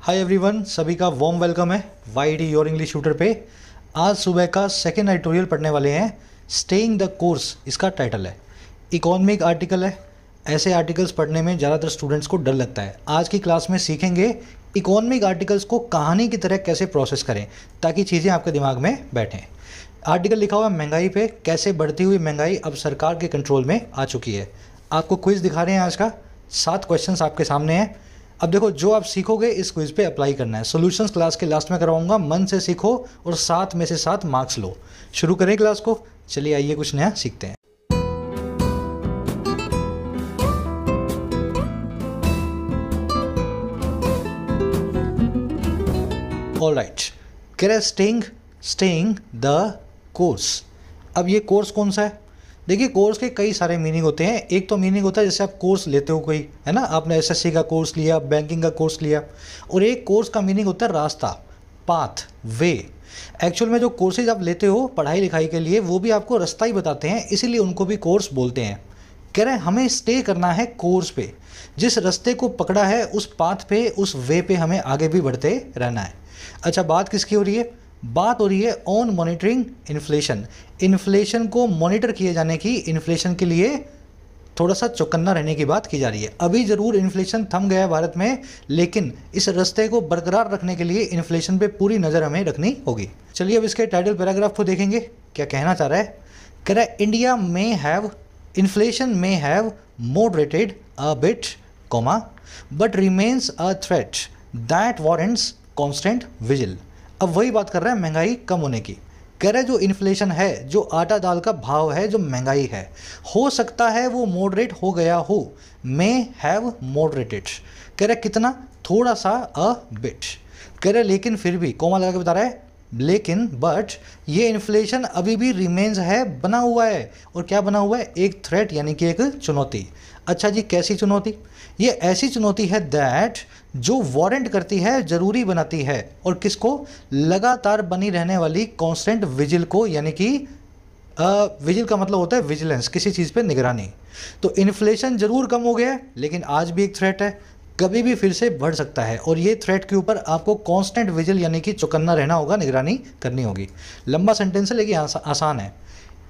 Hi everyone, सभी का warm welcome है वाईडी योर इंग्लिश ट्यूटर पे। आज सुबह का सेकेंड एडिटोरियल पढ़ने वाले हैं। स्टेइंग द कोर्स इसका टाइटल है। इकोनॉमिक आर्टिकल है। ऐसे आर्टिकल्स पढ़ने में ज़्यादातर स्टूडेंट्स को डर लगता है। आज की क्लास में सीखेंगे इकोनॉमिक आर्टिकल्स को कहानी की तरह कैसे प्रोसेस करें ताकि चीज़ें आपके दिमाग में बैठें। आर्टिकल लिखा हुआ है महंगाई पे, कैसे बढ़ती हुई महंगाई अब सरकार के कंट्रोल में आ चुकी है। आपको क्विज़ दिखा रहे हैं आज का। 7 क्वेश्चंस आपके सामने हैं। अब देखो, जो आप सीखोगे इस क्विज पे अप्लाई करना है। सॉल्यूशंस क्लास के लास्ट में करवाऊंगा। मन से सीखो और 7 में से 7 मार्क्स लो। शुरू करें क्लास को। चलिए आइए कुछ नया सीखते हैं। ऑलराइट, कह रहा है स्टेइंग द कोर्स। अब ये कोर्स कौन सा है? देखिए, कोर्स के कई सारे मीनिंग होते हैं। एक तो मीनिंग होता है जैसे आप कोर्स लेते हो कोई, है ना, आपने एसएससी का कोर्स लिया, बैंकिंग का कोर्स लिया। और एक कोर्स का मीनिंग होता है रास्ता, पाथ, वे। एक्चुअल में जो कोर्सेज आप लेते हो पढ़ाई लिखाई के लिए, वो भी आपको रास्ता ही बताते हैं, इसीलिए उनको भी कोर्स बोलते हैं। कह रहे हैं हमें स्टे करना है कोर्स पे। जिस रास्ते को पकड़ा है उस पाथ पे, उस वे पे हमें आगे भी बढ़ते रहना है। अच्छा, बात किसकी हो रही है? बात हो रही है ऑन मॉनिटरिंग इन्फ्लेशन। इन्फ्लेशन को मॉनिटर किए जाने की, इन्फ्लेशन के लिए थोड़ा सा चौकन्ना रहने की बात की जा रही है। अभी ज़रूर इन्फ्लेशन थम गया है भारत में, लेकिन इस रास्ते को बरकरार रखने के लिए इन्फ्लेशन पे पूरी नज़र हमें रखनी होगी। चलिए अब इसके टाइटल पैराग्राफ को देखेंगे, क्या कहना चाह रहा है। कह रहा है इंडिया में हैव इन्फ्लेशन में have moderated a bit, comma, but remains a threat that warrants constant vigil. अब वही बात कर रहा है महंगाई कम होने की। कह रहा है जो इन्फ्लेशन है, जो आटा दाल का भाव है, जो महंगाई है, हो सकता है वो मॉडरेट हो गया हो। May have moderated. कह रहा है कितना? थोड़ा सा, अ बिट। कह रहा है लेकिन फिर भी, कोमा लगा के बता रहा है, लेकिन बट ये इन्फ्लेशन अभी भी रिमेन्स है, बना हुआ है। और क्या बना हुआ है? एक थ्रेट, यानी कि एक चुनौती। अच्छा जी, कैसी चुनौती? ये ऐसी चुनौती है दैट जो वारंट करती है, जरूरी बनाती है, और किसको? लगातार बनी रहने वाली कांस्टेंट विजिल को, यानी कि विजिल का मतलब होता है विजिलेंस, किसी चीज़ पे निगरानी। तो इन्फ्लेशन जरूर कम हो गया है, लेकिन आज भी एक थ्रेट है, कभी भी फिर से बढ़ सकता है। और ये थ्रेट के ऊपर आपको कांस्टेंट विजिल यानी कि चौकन्ना रहना होगा, निगरानी करनी होगी। लंबा सेंटेंस है लेकिन आसान है।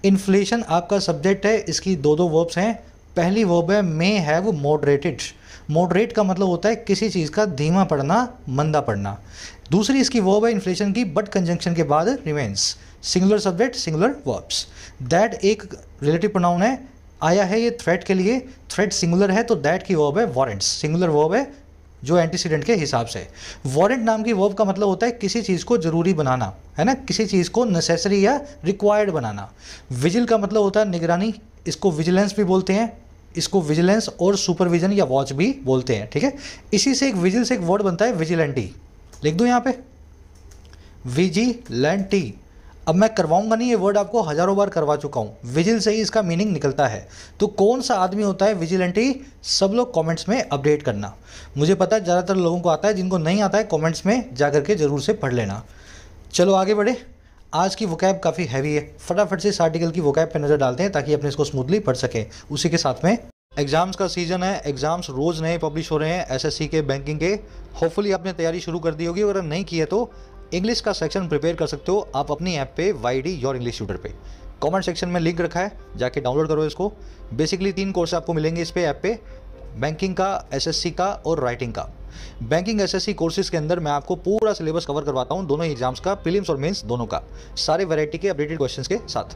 इन्फ्लेशन आपका सब्जेक्ट है, इसकी दो वर्ब्स हैं। पहली वर्ब है मे हैव मॉडरेटेड। मॉडरेट का मतलब होता है किसी चीज़ का धीमा पड़ना, मंदा पड़ना। दूसरी इसकी वर्ब है इन्फ्लेशन की, बट कंजंक्शन के बाद remains. Singular subject, singular verbs. That एक रिलेटिव प्रोनाउन है, आया है ये थ्रेट के लिए। थ्रेट सिंगुलर है तो दैट की वर्ब है वारंट्स। सिंगुलर वर्ब है जो एंटीसीडेंट के हिसाब से। वारंट नाम की वर्ब का मतलब होता है किसी चीज़ को जरूरी बनाना, है ना, किसी चीज़ को नेसेसरी या रिक्वायर्ड बनाना। विजिल का मतलब होता है निगरानी, इसको विजिलेंस भी बोलते हैं। इसको विजिलेंस और सुपरविजन या वॉच भी बोलते हैं, ठीक है। इसी से एक विजिल से एक वर्ड बनता है विजिलेंटी। लिख दो यहाँ पे, विजिलेंटी। अब मैं करवाऊंगा नहीं, ये वर्ड आपको हजारों बार करवा चुका हूँ। विजिल से ही इसका मीनिंग निकलता है। तो कौन सा आदमी होता है विजिलेंटी? सब लोग कमेंट्स में अपडेट करना। मुझे पता है ज़्यादातर लोगों को आता है, जिनको नहीं आता है कमेंट्स में जा करके ज़रूर से पढ़ लेना। चलो आगे बढ़े। आज की वोकैब काफ़ी हैवी है, फटाफट से इस आर्टिकल की वोकैब पे नज़र डालते हैं ताकि अपने इसको स्मूथली पढ़ सकें। उसी के साथ में एग्जाम्स का सीज़न है, एग्जाम्स रोज़ नए पब्लिश हो रहे हैं, एसएससी के, बैंकिंग के। होपफुली आपने तैयारी शुरू कर दी होगी। अगर नहीं की है तो इंग्लिश का सेक्शन प्रिपेयर कर सकते हो आप अपनी ऐप पे, वाईडी योर इंग्लिश ट्यूटर पे। कमेंट सेक्शन में लिंक रखा है, जाके डाउनलोड करो इसको। बेसिकली 3 कोर्स आपको मिलेंगे इस पे ऐप पे, बैंकिंग का, एसएससी का और राइटिंग का। बैंकिंग एसएससी कोर्सेज के अंदर मैं आपको पूरा सिलेबस कवर करवाता हूं, दोनों एग्जाम्स का, प्रीलिम्स और मेंस दोनों का, सारे वैरायटी के अपडेटेड क्वेश्चंस के साथ।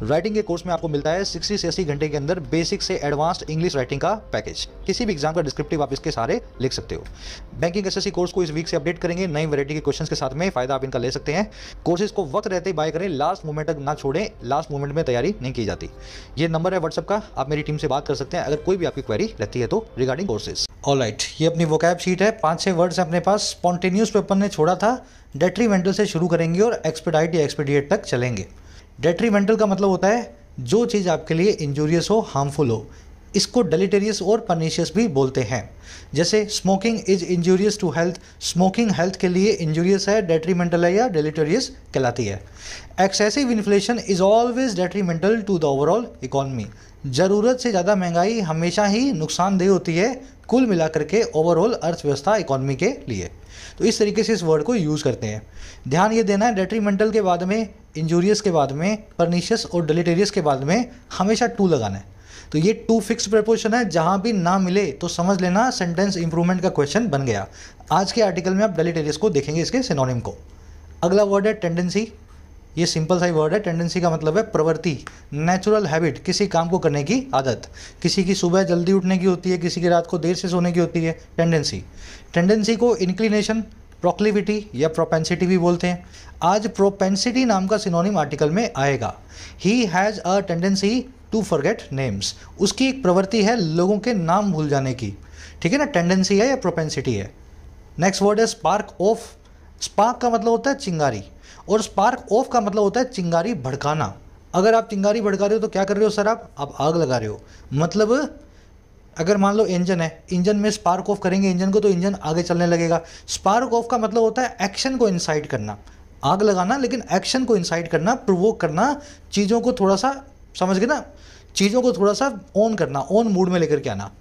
राइटिंग के कोर्स में आपको मिलता है 60 से 80 घंटे के अंदर बेसिक से एडवांस्ड इंग्लिश राइटिंग का पैकेज। किसी भी एग्जाम का डिस्क्रिप्टिव आप इसके सारे लिख सकते हो। बैंकिंग एसएससी कोर्स को इस वीक से अपडेट करेंगे नई वैरायटी के क्वेश्चन के साथ में, फायदा आप इनका ले सकते हैं। कोर्सेज को वक्त रहते ही बाय करें, लास्ट मोमेंट तक ना छोड़ें, लास्ट मोमेंट में तैयारी नहीं की जाती। ये नंबर है व्हाट्सएप का, आप मेरी टीम से बात कर सकते हैं अगर कोई भी आपकी क्वेरी रहती है तो रिगार्डिंग कोर्सेज। ऑलराइट, ये अपनी वोकैब शीट है, 5-6 वर्ड्स अपने पास। स्पॉन्टेनियस पे अपन ने छोड़ा था, डेट्रीमेंटल से शुरू करेंगे और एक्सपेडाइट या एक्सपीडिएट तक चलेंगे। डेट्रीमेंटल का मतलब होता है जो चीज़ आपके लिए इंजूरियस हो, हार्मफुल हो। इसको डेलिटेरियस और पर्निशियस भी बोलते हैं। जैसे smoking is injurious to health, smoking health के लिए इंजूरियस है, डेट्रीमेंटल है या डेलिटेरियस कहलाती है। Excessive inflation is always detrimental to the overall economy, ज़रूरत से ज़्यादा महंगाई हमेशा ही नुकसानदेह होती है कुल मिलाकर के ओवरऑल अर्थव्यवस्था इकोनॉमी के लिए। तो इस तरीके से इस वर्ड को यूज़ करते हैं। ध्यान ये देना है, डेट्रीमेंटल के बाद में, इंजूरियस के बाद में, पर्निशियस और डेलिटेरियस के बाद में हमेशा टू लगाना है। तो ये टू फिक्स प्रपोजिशन है, जहाँ भी ना मिले तो समझ लेना सेंटेंस इंप्रूवमेंट का क्वेश्चन बन गया। आज के आर्टिकल में आप डेलिटेरियस को देखेंगे, इसके सिनोनिम को। अगला वर्ड है टेंडेंसी। ये सिंपल सा ही वर्ड है। टेंडेंसी का मतलब है प्रवृत्ति, नेचुरल हैबिट, किसी काम को करने की आदत। किसी की सुबह जल्दी उठने की होती है, किसी की रात को देर से सोने की होती है, टेंडेंसी। टेंडेंसी को इंक्लिनेशन, प्रोक्लिविटी या प्रोपेंसिटी भी बोलते हैं। आज प्रोपेंसिटी नाम का सिनोनिम आर्टिकल में आएगा। He has a tendency to forget names, उसकी एक प्रवृत्ति है लोगों के नाम भूल जाने की। ठीक है ना, टेंडेंसी है या प्रोपेंसिटी है। नेक्स्ट वर्ड है स्पार्क ऑफ। स्पार्क का मतलब होता है चिंगारी और स्पार्क ऑफ का मतलब होता है चिंगारी भड़काना। अगर आप चिंगारी भड़का रहे हो तो क्या कर रहे हो सर, आप आग लगा रहे हो। मतलब अगर मान लो इंजन है, इंजन में स्पार्क ऑफ करेंगे इंजन को तो इंजन आगे चलने लगेगा। स्पार्क ऑफ का मतलब होता है एक्शन को इंसाइट करना, आग लगाना लेकिन एक्शन को इंसाइट करना, प्रोवोक करना, चीज़ों को थोड़ा सा, समझ गए ना, चीज़ों को थोड़ा सा ऑन करना, ऑन मूड में लेकर के आना।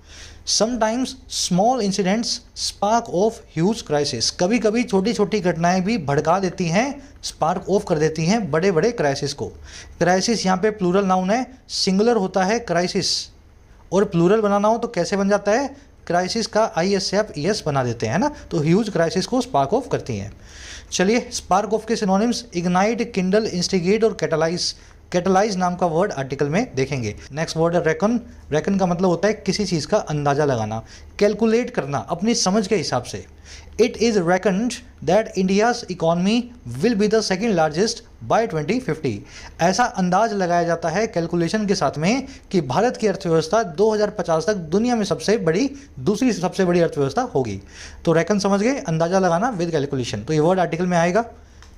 Sometimes small incidents spark of huge crisis, कभी कभी छोटी छोटी घटनाएं भी भड़का देती हैं, स्पार्क ऑफ कर देती हैं बड़े बड़े क्राइसिस को। क्राइसिस यहाँ पे प्लूरल नाउन है, सिंगुलर होता है क्राइसिस, और प्लूरल बनाना हो तो कैसे बन जाता है, क्राइसिस का IS से आप ES बना देते हैं ना, तो ह्यूज क्राइसिस को स्पार्क ऑफ करती हैं। चलिए स्पार्क ऑफ के सिनोनिम्स इग्नाइट, किंडल, इंस्टिगेट और कैटलाइज। कैटलाइज नाम का वर्ड आर्टिकल में देखेंगे। नेक्स्ट वर्ड है रेकन। रेकन का मतलब होता है किसी चीज़ का अंदाज़ा लगाना, कैलकुलेट करना अपनी समझ के हिसाब से। It is reckoned that India's economy will be the second largest by 2050। ऐसा अंदाज लगाया जाता है कैलकुलेशन के साथ में कि भारत की अर्थव्यवस्था 2050 तक दुनिया में दूसरी सबसे बड़ी अर्थव्यवस्था होगी। तो रेकन समझ गए, अंदाज़ा लगाना विद कैलकुलेशन। तो ये वर्ड आर्टिकल में आएगा।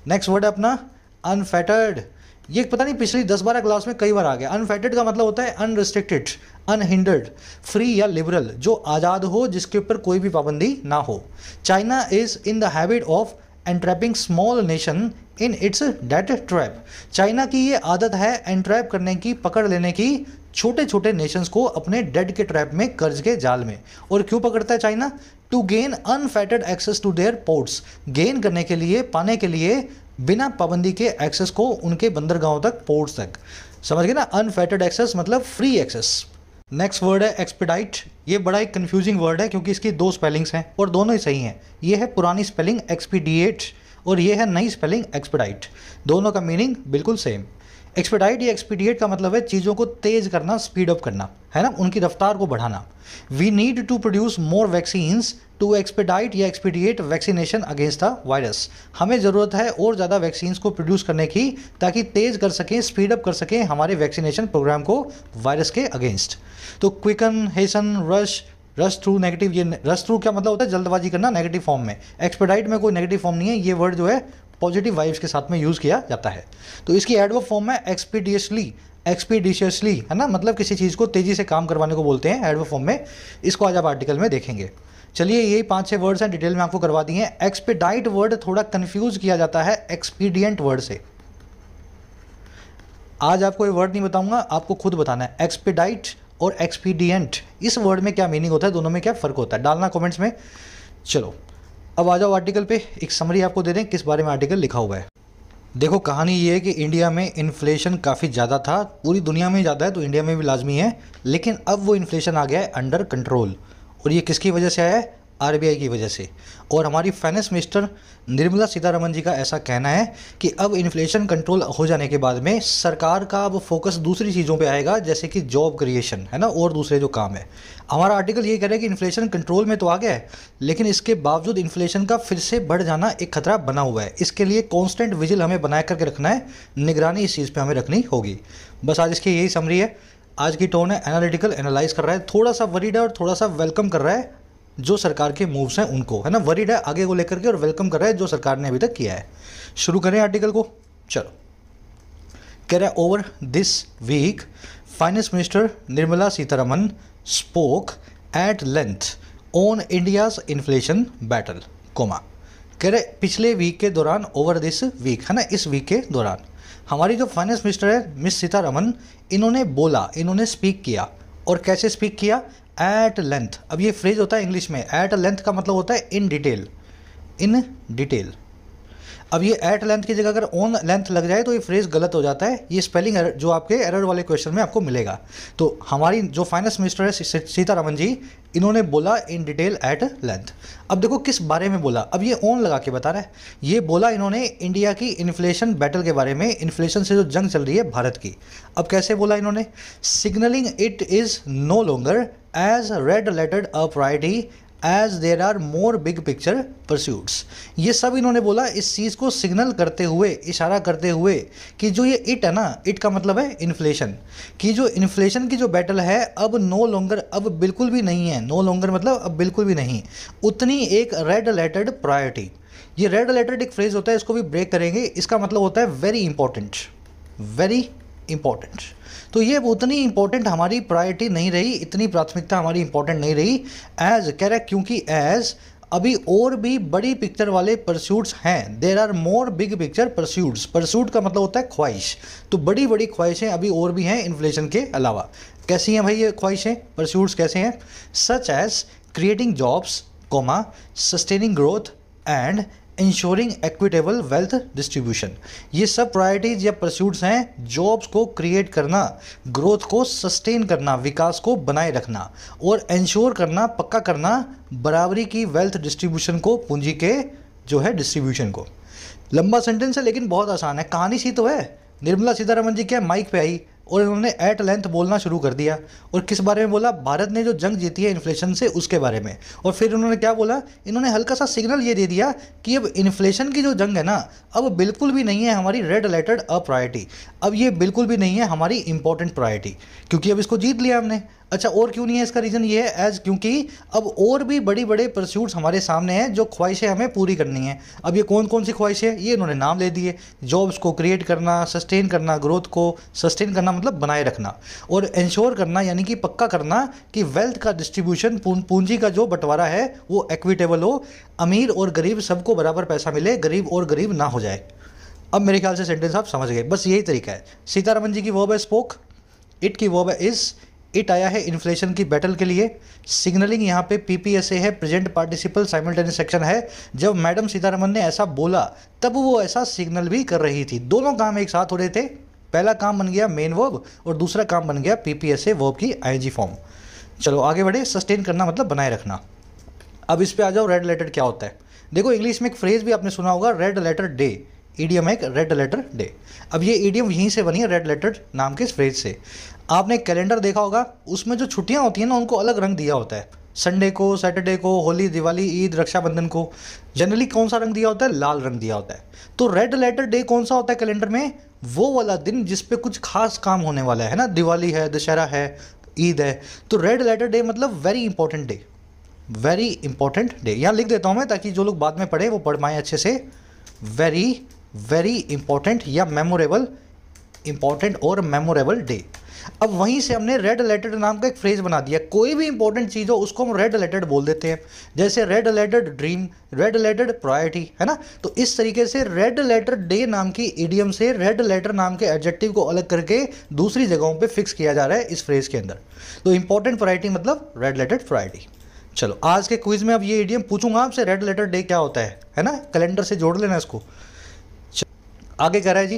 नेक्स्ट वर्ड है अपना अनफेटर्ड। ये पता नहीं पिछली 10-12 क्लास में कई बार आ गया। अनफेटेड का मतलब होता है अनरिस्ट्रिक्टेड, अनहिंडर्ड, फ्री या लिबरल, जो आज़ाद हो, जिसके ऊपर कोई भी पाबंदी ना हो। China is in the habit of entrapping small nation in its debt trap. China की ये आदत है एंट्रैप करने की, पकड़ लेने की छोटे छोटे नेशंस को अपने डेड के ट्रैप में, कर्ज के जाल में। और क्यों पकड़ता है China, to gain unfettered access to their ports, gain करने के लिए, पाने के लिए बिना पाबंदी के एक्सेस को उनके बंदरगाहों तक, पोर्ट्स तक। समझ गए ना, अनफेटेड एक्सेस मतलब फ्री एक्सेस। नेक्स्ट वर्ड है एक्सपेडाइट। ये बड़ा एक कंफ्यूजिंग वर्ड है क्योंकि इसकी दो स्पेलिंग्स हैं और दोनों ही सही हैं। ये है पुरानी स्पेलिंग एक्सपीडिएट और ये है नई स्पेलिंग एक्सपेडाइट, दोनों का मीनिंग बिल्कुल सेम। एक्सपेडाइट या एक्सपीडिएट का मतलब है चीज़ों को तेज करना, स्पीड अप करना, है ना, उनकी रफ्तार को बढ़ाना। We need to produce more vaccines to expedite या expediate vaccination against the virus. हमें ज़रूरत है और ज़्यादा वैक्सीन्स को प्रोड्यूस करने की ताकि तेज़ कर सकें, स्पीड अप कर सकें हमारे वैक्सीनेशन प्रोग्राम को वायरस के अगेंस्ट। तो क्विकन, हेसन, रश थ्रू नेगेटिव, ये रश थ्रू क्या मतलब होता है, जल्दबाजी करना नेगेटिव फॉर्म में। एक्सपेडाइट में कोई नेगेटिव फॉर्म नहीं है, ये वर्ड जो है पॉजिटिव वाइब्स के साथ में यूज़ किया जाता है। तो इसकी एडवर्ब फॉर्म है एक्सपीडिशियसली, है ना, मतलब किसी चीज़ को तेज़ी से काम करवाने को बोलते हैं एडवर्ब फॉर्म में। इसको आज आप आर्टिकल में देखेंगे। चलिए यही 5-6 वर्ड्स हैं, डिटेल में आपको करवा दिए हैं। एक्सपेडाइट वर्ड थोड़ा कंफ्यूज किया जाता है एक्सपीडियंट वर्ड से। आज आपको ये वर्ड नहीं बताऊंगा, आपको खुद बताना है एक्सपेडाइट और एक्सपीडियंट, इस वर्ड में क्या मीनिंग होता है, दोनों में क्या फ़र्क होता है, डालना कमेंट्स में। चलो अब आ जाओ आर्टिकल पे, एक समरी आपको दे दें किस बारे में आर्टिकल लिखा हुआ है। देखो कहानी ये है कि इंडिया में इन्फ्लेशन काफ़ी ज़्यादा था, पूरी दुनिया में ज़्यादा है तो इंडिया में भी लाजमी है, लेकिन अब वो इन्फ्लेशन आ गया है अंडर कंट्रोल। और ये किसकी वजह से आया है, RBI की वजह से। और हमारी फाइनेंस मिनिस्टर निर्मला सीतारमन जी का ऐसा कहना है कि अब इन्फ्लेशन कंट्रोल हो जाने के बाद में सरकार का अब फोकस दूसरी चीज़ों पे आएगा, जैसे कि जॉब क्रिएशन, है ना, और दूसरे जो काम है। हमारा आर्टिकल ये कह रहा है कि इन्फ्लेशन कंट्रोल में तो आ गया है, लेकिन इसके बावजूद इन्फ्लेशन का फिर से बढ़ जाना एक खतरा बना हुआ है। इसके लिए कॉन्स्टेंट विजिल हमें बना करके रखना है, निगरानी इस चीज़ पर हमें रखनी होगी। बस आज इसकी यही समरी है। आज की टोन है एनालिटिकल, एनालाइज कर रहा है, थोड़ा सा वरीड है और थोड़ा सा वेलकम कर रहा है जो सरकार के मूव्स हैं उनको, है ना, वरीड है आगे को लेकर के और वेलकम कर रहा है जो सरकार ने अभी तक किया है। शुरू करें आर्टिकल को। चलो कह रहा है over this week finance minister Nirmala Sitharaman spoke at length on India's inflation battle, comma. कह रहे पिछले वीक के दौरान, ओवर दिस वीक, है ना, इस वीक के दौरान हमारी जो फाइनेंस मिनिस्टर है मिस सीतारमन, इन्होंने बोला, इन्होंने स्पीक किया। और कैसे स्पीक किया? At length. अब ये फ्रेज होता है इंग्लिश में, एट लेंथ का मतलब होता है इन डिटेल, इन डिटेल। अब ये एट लेंथ की जगह अगर ऑन लेंथ लग जाए तो ये फ्रेज गलत हो जाता है। ये स्पेलिंग एरर जो आपके एरर वाले क्वेश्चन में आपको मिलेगा। तो हमारी जो फाइनेंस मिनिस्टर है सीतारमन जी, इन्होंने बोला इन डिटेल एट लेंथ। अब देखो किस बारे में बोला, अब ये ऑन लगा के बता रहा है। ये बोला इन्होंने इंडिया की इन्फ्लेशन बैटल के बारे में, इन्फ्लेशन से जो जंग चल रही है भारत की। अब कैसे बोला इन्होंने? Signalling it is no longer as red lettered a priority as there are more big picture pursuits. ये सब इन्होंने बोला इस चीज़ को सिग्नल करते हुए, इशारा करते हुए कि जो ये इट है ना, इट का मतलब है इन्फ्लेशन, कि जो इन्फ्लेशन की जो बैटल है अब नो लॉन्गर, अब बिल्कुल भी नहीं है। नो लॉन्गर मतलब अब बिल्कुल भी नहीं, उतनी एक रेड लेटर्ड प्रायोरिटी। ये रेड लेटर्ड एक फ्रेज होता है, इसको भी ब्रेक करेंगे। इसका मतलब होता है वेरी इंपॉर्टेंट, वेरी इंपॉर्टेंट। तो ये उतनी इंपॉर्टेंट हमारी प्रायोरिटी नहीं रही, इतनी प्राथमिकता हमारी इंपॉर्टेंट नहीं रही। एज कह रहा है क्योंकि एज अभी और भी बड़ी पिक्चर वाले परस्यूट्स हैं। There are more big picture pursuits. Pursuit का मतलब होता है ख्वाहिश, तो बड़ी बड़ी ख्वाहिशें अभी और भी हैं इन्फ्लेशन के अलावा। कैसी हैं भाई ये ख्वाहिशें, परस्यूट्स कैसे हैं? Such as creating jobs, comma, sustaining growth and ensuring equitable wealth distribution. ये सब प्रायोरिटीज या परस्यूट्स हैं। जॉब्स को क्रिएट करना, ग्रोथ को सस्टेन करना, विकास को बनाए रखना, और इंश्योर करना, पक्का करना बराबरी की वेल्थ डिस्ट्रीब्यूशन को, पूंजी के जो है डिस्ट्रीब्यूशन को। लंबा सेंटेंस है लेकिन बहुत आसान है, कहानी सी तो है। निर्मला सीतारमन जी क्या माइक पे आई और इन्होंने एट लेंथ बोलना शुरू कर दिया। और किस बारे में बोला? भारत ने जो जंग जीती है इन्फ्लेशन से, उसके बारे में। और फिर उन्होंने क्या बोला? इन्होंने हल्का सा सिग्नल ये दे दिया कि अब इन्फ्लेशन की जो जंग है ना, अब बिल्कुल भी नहीं है हमारी रेड लेटर्ड अ प्रायोरिटी। अब ये बिल्कुल भी नहीं है हमारी इंपॉर्टेंट प्रायोरिटी, क्योंकि अब इसको जीत लिया हमने। अच्छा, और क्यों नहीं है? इसका रीज़न ये है एज क्योंकि अब और भी बड़ी बड़े परस्यूट्स हमारे सामने हैं, जो ख्वाहिशें हमें पूरी करनी हैं। अब ये कौन कौन सी ख्वाहिशें? ये इन्होंने नाम ले दिए। जॉब्स को क्रिएट करना, सस्टेन करना, ग्रोथ को सस्टेन करना मतलब बनाए रखना, और इंश्योर करना यानी कि पक्का करना कि वेल्थ का डिस्ट्रीब्यूशन, पूंजी का जो बंटवारा है वो इक्विटेबल हो, अमीर और गरीब सबको बराबर पैसा मिले, गरीब और गरीब ना हो जाए। अब मेरे ख्याल से सेंटेंस आप समझ गए, बस यही तरीका है। सीतारमन जी की वर्ब है स्पोक, इट की वर्ब है इज, इट आया है इन्फ्लेशन की बैटल के लिए। सिग्नलिंग यहाँ पे पीपीएसए है, प्रेजेंट पार्टिसिपल साइमल्टेनियस सेक्शन है। जब मैडम सीतारमन ने ऐसा बोला तब वो ऐसा सिग्नल भी कर रही थी। दोनों काम एक साथ हो रहे थे। पहला काम बन गया मेन वर्ब और दूसरा काम बन गया पीपीएसए वर्ब की आईएनजी फॉर्म। चलो आगे बढ़े। सस्टेन करना मतलब बनाए रखना। अब इस पे आ जाओ, रेड लेटर क्या होता है? देखो इंग्लिश में एक फ्रेज भी आपने सुना होगा, रेड लेटर डे। ईडियम है एक रेड लेटर डे। अब ये ईडियम यहीं से बनी है, रेड लेटर नाम के इस फ्रेज से। आपने कैलेंडर देखा होगा, उसमें जो छुट्टियां होती हैं ना, उनको अलग रंग दिया होता है। संडे को, सैटरडे को, होली, दिवाली, ईद, रक्षाबंधन को जनरली कौन सा रंग दिया होता है? लाल रंग दिया होता है। तो रेड लेटर डे कौन सा होता है कैलेंडर में? वो वाला दिन जिस पे कुछ खास काम होने वाला है ना, दिवाली है, दशहरा है, ईद है। तो रेड लेटर डे मतलब very important day, very important day. यहाँ लिख देता हूँ मैं ताकि जो लोग बाद में पढ़े वो पढ़ पाएँ अच्छे से। वेरी वेरी इंपॉर्टेंट या मेमोरेबल, इंपॉर्टेंट और मेमोरेबल डे। अब वहीं से हमने रेड लेटर्ड नाम का एक फ्रेज बना दिया। कोई भी इंपॉर्टेंट चीज़ हो उसको हम रेड लेटर्ड बोल देते हैं, जैसे red lettered dream, red lettered priority, है ना। तो इस तरीके से रेड लेटर डे नाम की इडियम से रेड लेटर नाम के एडजेक्टिव को अलग करके दूसरी जगहों पे फिक्स किया जा रहा है इस फ्रेज के अंदर। तो इंपॉर्टेंट प्रायोरिटी मतलब रेड लेटर्ड प्रायोरिटी। चलो आज के क्विज में अब ये इडियम पूछूंगा आपसे, रेड लेटर डे क्या होता है ना। कैलेंडर से जोड़ लेना इसको। आगे कह रहा है जी,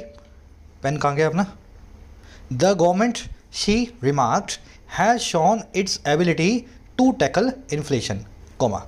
पेन कहाँ गया अपना? The government, she remarked, has shown its ability to tackle inflation, comma.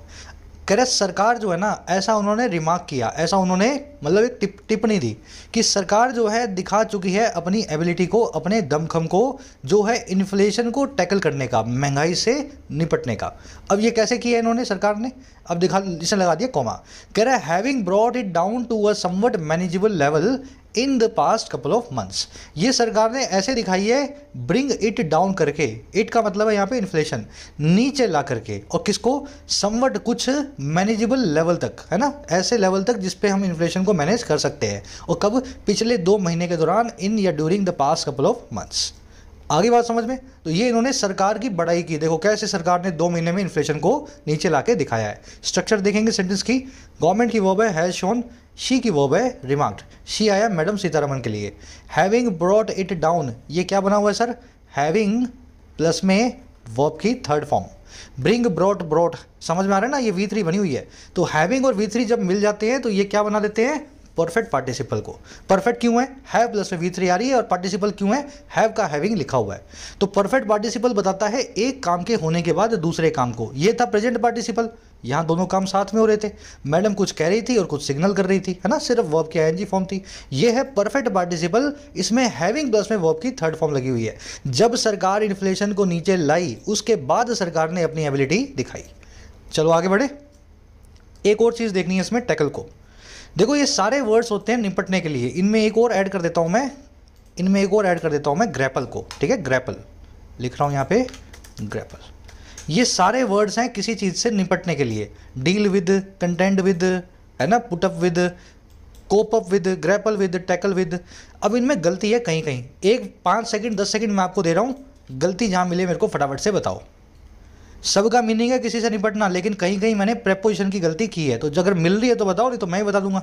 कह रहे सरकार जो है ना, ऐसा उन्होंने रिमार्क किया, ऐसा उन्होंने मतलब एक टिप्पणी दी कि सरकार जो है दिखा चुकी है अपनी एबिलिटी को, अपने दमखम को, जो है इन्फ्लेशन को टैकल करने का, महंगाई से निपटने का। अब ये कैसे किया इन्होंने सरकार ने? अब दिखा, इसे लगा दिया कॉमा। कह रहा है having brought it down to a somewhat manageable level in the past couple of months. ये सरकार ने ऐसे दिखाई है, ब्रिंग इट डाउन करके, इट का मतलब है यहाँ पे इन्फ्लेशन, नीचे ला करके, और किसको? समवट, कुछ मैनेजेबल लेवल तक, है ना, ऐसे लेवल तक जिस पे हम इन्फ्लेशन को मैनेज कर सकते हैं। और कब? पिछले 2 महीने के दौरान, इन या during the past couple of months. आगे बात समझ में। तो ये इन्होंने सरकार की बड़ाई की, देखो कैसे सरकार ने 2 महीने में इन्फ्लेशन को नीचे लाके दिखाया है। स्ट्रक्चर देखेंगे सेंटेंस की, गवर्नमेंट की वर्ब है हैज शोन, शी की वर्ब है रिमार्क्ड, शी आया मैडम सीतारमन के लिए। हैविंग ब्रॉट इट डाउन, ये क्या बना हुआ है सर, हैविंग प्लस में वर्ब की third form, bring brought brought, समझ में आ रहा है ना, ये V3 बनी हुई है। तो हैविंग और V3 जब मिल जाते हैं तो ये क्या बना देते हैं, परफेक्ट पार्टिसिपल को। परफेक्ट क्यों है, हैव प्लस में V3 आ रही है, और पार्टिसिपल क्यों है, हैव का हैविंग लिखा हुआ है। तो परफेक्ट पार्टिसिपल बताता है एक काम के होने के बाद दूसरे काम को, ये था प्रेजेंट पार्टिसिपल, यहाँ दोनों काम साथ में हो रहे थे, मैडम कुछ कह रही थी और कुछ सिग्नल कर रही थी, है ना, सिर्फ वर्ब की आईएनजी फॉर्म थी। ये है परफेक्ट पार्टिसिपल, इसमें हैविंग प्लस में वर्ब की थर्ड फॉर्म लगी हुई है। जब सरकार इन्फ्लेशन को नीचे लाई उसके बाद सरकार ने अपनी एबिलिटी दिखाई। चलो आगे बढ़े, एक और चीज़ देखनी है इसमें, टैकल को। देखो ये सारे वर्ड्स होते हैं निपटने के लिए, इनमें एक और ऐड कर देता हूँ मैं, इनमें एक और ऐड कर देता हूँ मैं, ग्रैपल को, ठीक है, ग्रैपल लिख रहा हूँ यहाँ पे, ग्रैपल। ये सारे वर्ड्स हैं किसी चीज़ से निपटने के लिए, डील विद, कंटेंड विद, है ना, put up with, cope up with, grapple with, tackle with. अब इनमें गलती है कहीं कहीं, एक 5 सेकंड 10 सेकंड मैं आपको दे रहा हूँ, गलती जहाँ मिले मेरे को फटाफट से बताओ। सबका मीनिंग है किसी से निपटना, लेकिन कहीं कहीं मैंने प्रेपोजिशन की गलती की है, तो अगर मिल रही है तो बताओ, नहीं तो मैं ही बता दूंगा।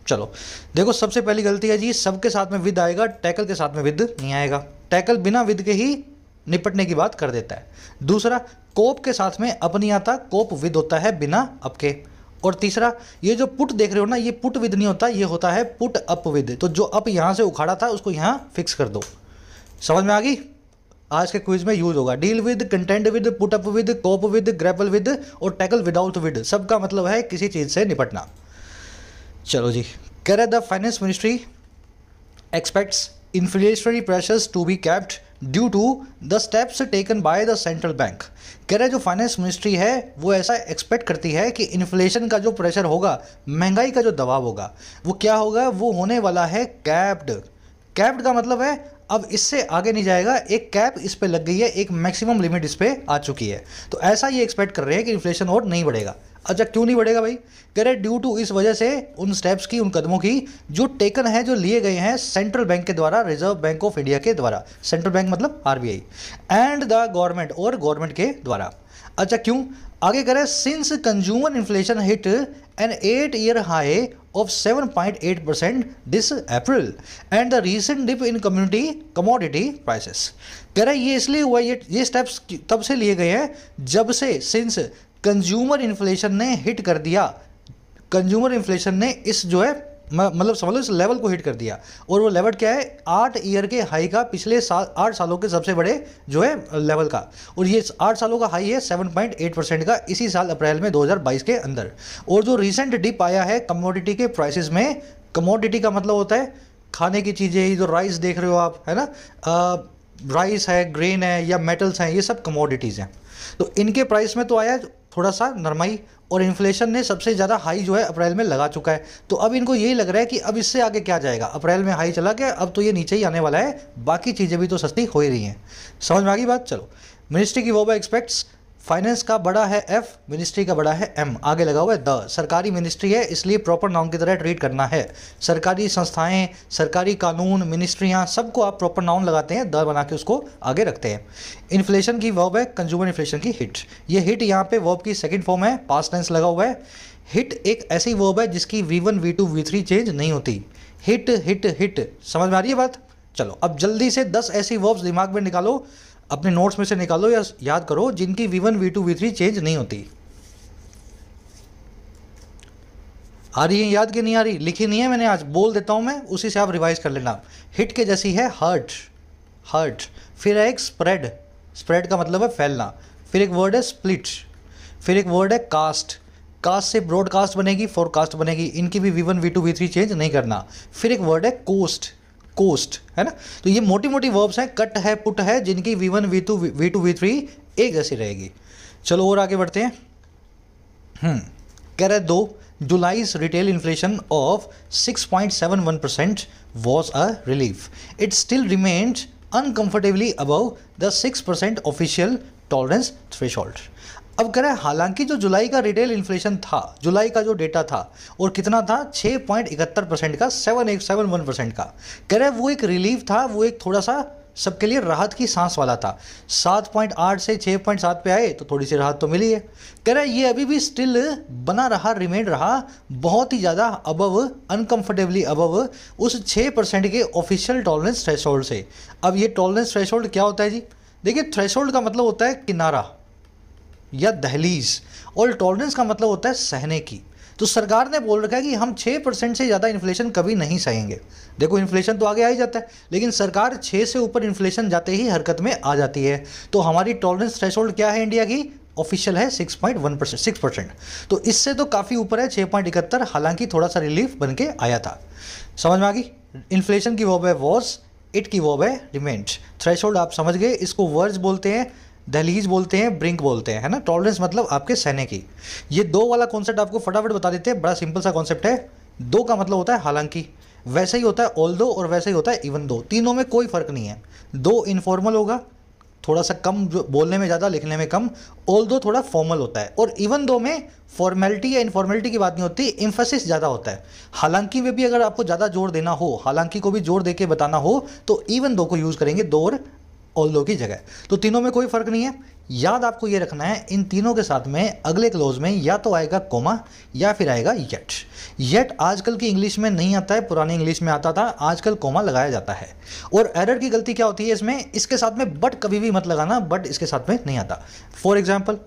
चलो देखो, सबसे पहली गलती है जी, सबके साथ में विद आएगा, टैकल के साथ में विद नहीं आएगा। टैकल बिना विद के ही निपटने की बात कर देता है। दूसरा, कोप के साथ में अप नहीं आता, कोप विद होता है बिना अप के। और तीसरा, ये जो पुट देख रहे हो ना, ये पुट विद नहीं होता, ये होता है पुट अप विद। तो जो अप यहाँ से उखाड़ा था उसको यहाँ फिक्स कर दो। समझ में आ गई, आज के क्विज में यूज होगा। Deal with, content with, put up with, cope with, grapple with और टैकल विदाउट विद, सबका मतलब है किसी चीज़ से निपटना। चलो जी, कह रहे the finance ministry expects inflationary pressures to be capped due to the steps taken by the central bank. कह रहे जो फाइनेंस मिनिस्ट्री है वो ऐसा एक्सपेक्ट करती है कि इन्फ्लेशन का जो प्रेशर होगा, महंगाई का जो दबाव होगा, वो क्या होगा, वो होने वाला है कैप्ड। कैप्ड का मतलब है अब इससे आगे नहीं जाएगा, एक कैप इस पे लग गई है, एक मैक्सिमम लिमिट इस पे आ चुकी है। तो ऐसा ये एक्सपेक्ट कर रहे हैं कि इन्फ्लेशन और नहीं बढ़ेगा। अच्छा क्यों नहीं बढ़ेगा भाई, कह रहे ड्यू टू, इस वजह से, उन स्टेप्स की, उन कदमों की जो टेकन है, जो लिए गए हैं सेंट्रल बैंक के द्वारा, रिजर्व बैंक ऑफ इंडिया के द्वारा, सेंट्रल बैंक मतलब RBI, एंड द गवर्नमेंट, और गवर्नमेंट के द्वारा। अच्छा क्यों, आगे कह रहे since consumer inflation hit an 8-year high of 7.8% this April and the recent dip in commodity prices। कह रहा है ये इसलिए हुआ, ये स्टेप्स तब से लिए गए हैं जब से, सिंस कंज्यूमर इन्फ्लेशन ने हिट कर दिया, कंज्यूमर इन्फ्लेशन ने इस जो है मतलब समझ लो इस लेवल को हिट कर दिया। और वो लेवल क्या है, 8 ईयर के हाई का, पिछले 8 सालों के सबसे बड़े जो है लेवल का। और ये 8 सालों का हाई है 7.8% का, इसी साल अप्रैल में 2022 के अंदर। और जो रिसेंट डिप आया है कमोडिटी के प्राइसेस में, कमोडिटी का मतलब होता है खाने की चीज़ें, जो राइस देख रहे हो आप, है ना, राइस है, ग्रेन है या मेटल्स हैं, ये सब कमोडिटीज़ हैं। तो इनके प्राइस में तो आया थोड़ा सा नरमाई, और इन्फ्लेशन ने सबसे ज़्यादा हाई जो है अप्रैल में लगा चुका है। तो अब इनको यही लग रहा है कि अब इससे आगे क्या जाएगा, अप्रैल में हाई चला गया, अब तो ये नीचे ही आने वाला है, बाकी चीज़ें भी तो सस्ती हो ही रही हैं। समझ में आ गई बात। चलो, मिनिस्ट्री की वो एक्सपेक्ट्स, फाइनेंस का बड़ा है F, मिनिस्ट्री का बड़ा है M, आगे लगा हुआ है द। सरकारी मिनिस्ट्री है इसलिए प्रॉपर नाउन की तरह ट्रीट करना है। सरकारी संस्थाएं, सरकारी कानून, मिनिस्ट्रियां, सबको आप प्रॉपर नाउन लगाते हैं, द बना के उसको आगे रखते हैं। इन्फ्लेशन की वर्ब है कंज्यूमर इन्फ्लेशन की हिट। ये हिट यहाँ पे वर्ब की सेकंड फॉर्म है, पास्ट टेंस लगा हुआ है। हिट एक ऐसी वर्ब है जिसकी V1, V2, V3 चेंज नहीं होती। हिट हिट हिट, समझ में आ रही है बात। चलो अब जल्दी से 10 ऐसी वर्ब्स दिमाग में निकालो, अपने नोट्स में से निकालो या याद करो, जिनकी V1, V2, V3 चेंज नहीं होती। आ रही है याद कि नहीं आ रही, लिखी नहीं है मैंने, आज बोल देता हूं मैं, उसी से आप रिवाइज कर लेना। हिट के जैसी है हर्ट, हर्ट। फिर है एक स्प्रेड, स्प्रेड का मतलब है फैलना। फिर एक वर्ड है स्प्लिट। फिर एक वर्ड है कास्ट, कास्ट से ब्रॉडकास्ट बनेगी, फोरकास्ट बनेगी, इनकी भी V1, V2, V3 चेंज नहीं करना। फिर एक वर्ड है कोस्ट, कोस्ट, है ना। तो ये मोटी मोटी वर्ब्स हैं, कट है, पुट है, जिनकी V1, V2, V3 एक जैसी रहेगी। चलो और आगे बढ़ते हैं। कह रहे दो, July's retail inflation of 6.71% was a relief. It still remained uncomfortably above the 6% official tolerance threshold. अब कह रहा है हालांकि जो जुलाई का रिटेल इन्फ्लेशन था, जुलाई का जो डेटा था, और कितना था 6.71% का, 7.71% का, कह रहा है वो एक रिलीफ था, वो एक थोड़ा सा सबके लिए राहत की सांस वाला था। 7.8 से 6.7 पे आए तो थोड़ी सी राहत तो मिली है। कह रहा है ये अभी भी स्टिल बना रहा, रिमेन रहा बहुत ही ज़्यादा अबव, अनकंफर्टेबली अबव उस 6% के ऑफिशियल टॉलरेंस थ्रेशोल्ड से। अब ये टॉलरेंस थ्रेशोल्ड क्या होता है जी? देखिए, थ्रेशोल्ड का मतलब होता है किनारा या दहलीज, और टॉलरेंस का मतलब होता है सहने की। तो सरकार ने बोल रखा है कि हम 6% से ज़्यादा इन्फ्लेशन कभी नहीं सहेंगे। देखो, इन्फ्लेशन तो आगे आ ही जाता है, लेकिन सरकार 6 से ऊपर इन्फ्लेशन जाते ही हरकत में आ जाती है। तो हमारी टॉलरेंस थ्रेशोल्ड क्या है इंडिया की? ऑफिशियल है 6.1%, 6%। तो इससे तो काफ़ी ऊपर है 6.71, हालांकि थोड़ा सा रिलीफ बन के आया था। समझ में आ गई? इन्फ्लेशन की वर्ब है वॉज, इट की वर्ब है रिमेंड। थ्रेशोल्ड आप समझ गए, इसको वर्ज बोलते हैं, दहलीज बोलते हैं, ब्रिंक बोलते हैं, है ना। टॉलरेंस मतलब आपके सहने की। ये दो वाला कॉन्सेप्ट आपको फटाफट बता देते हैं, बड़ा सिंपल सा कॉन्सेप्ट है। दो का मतलब होता है हालांकि, वैसे ही होता है ऑल्दो, और वैसे ही होता है इवन दो। तीनों में कोई फर्क नहीं है। दो इनफॉर्मल होगा, थोड़ा सा कम, जो बोलने में ज़्यादा लिखने में कम। ऑल्दो थोड़ा फॉर्मल होता है, और इवन दो में फॉर्मेलिटी या इनफॉर्मेलिटी की बात नहीं होती, एम्फेसिस ज़्यादा होता है। हालांकि में भी अगर आपको ज़्यादा जोर देना हो, हालांकि को भी जोर दे के बताना हो, तो इवन दो को यूज़ करेंगे, दो और ऑल्दो की जगह। तो तीनों में कोई फर्क नहीं है। याद आपको ये रखना है, इन तीनों के साथ में अगले क्लोज में या तो आएगा कोमा या फिर आएगा येट। येट आजकल की इंग्लिश में नहीं आता है, पुरानी इंग्लिश में आता था, आजकल कोमा लगाया जाता है। और एरर की गलती क्या होती है इसमें? इसके साथ में बट कभी भी मत लगाना, बट इसके साथ में नहीं आता। For example,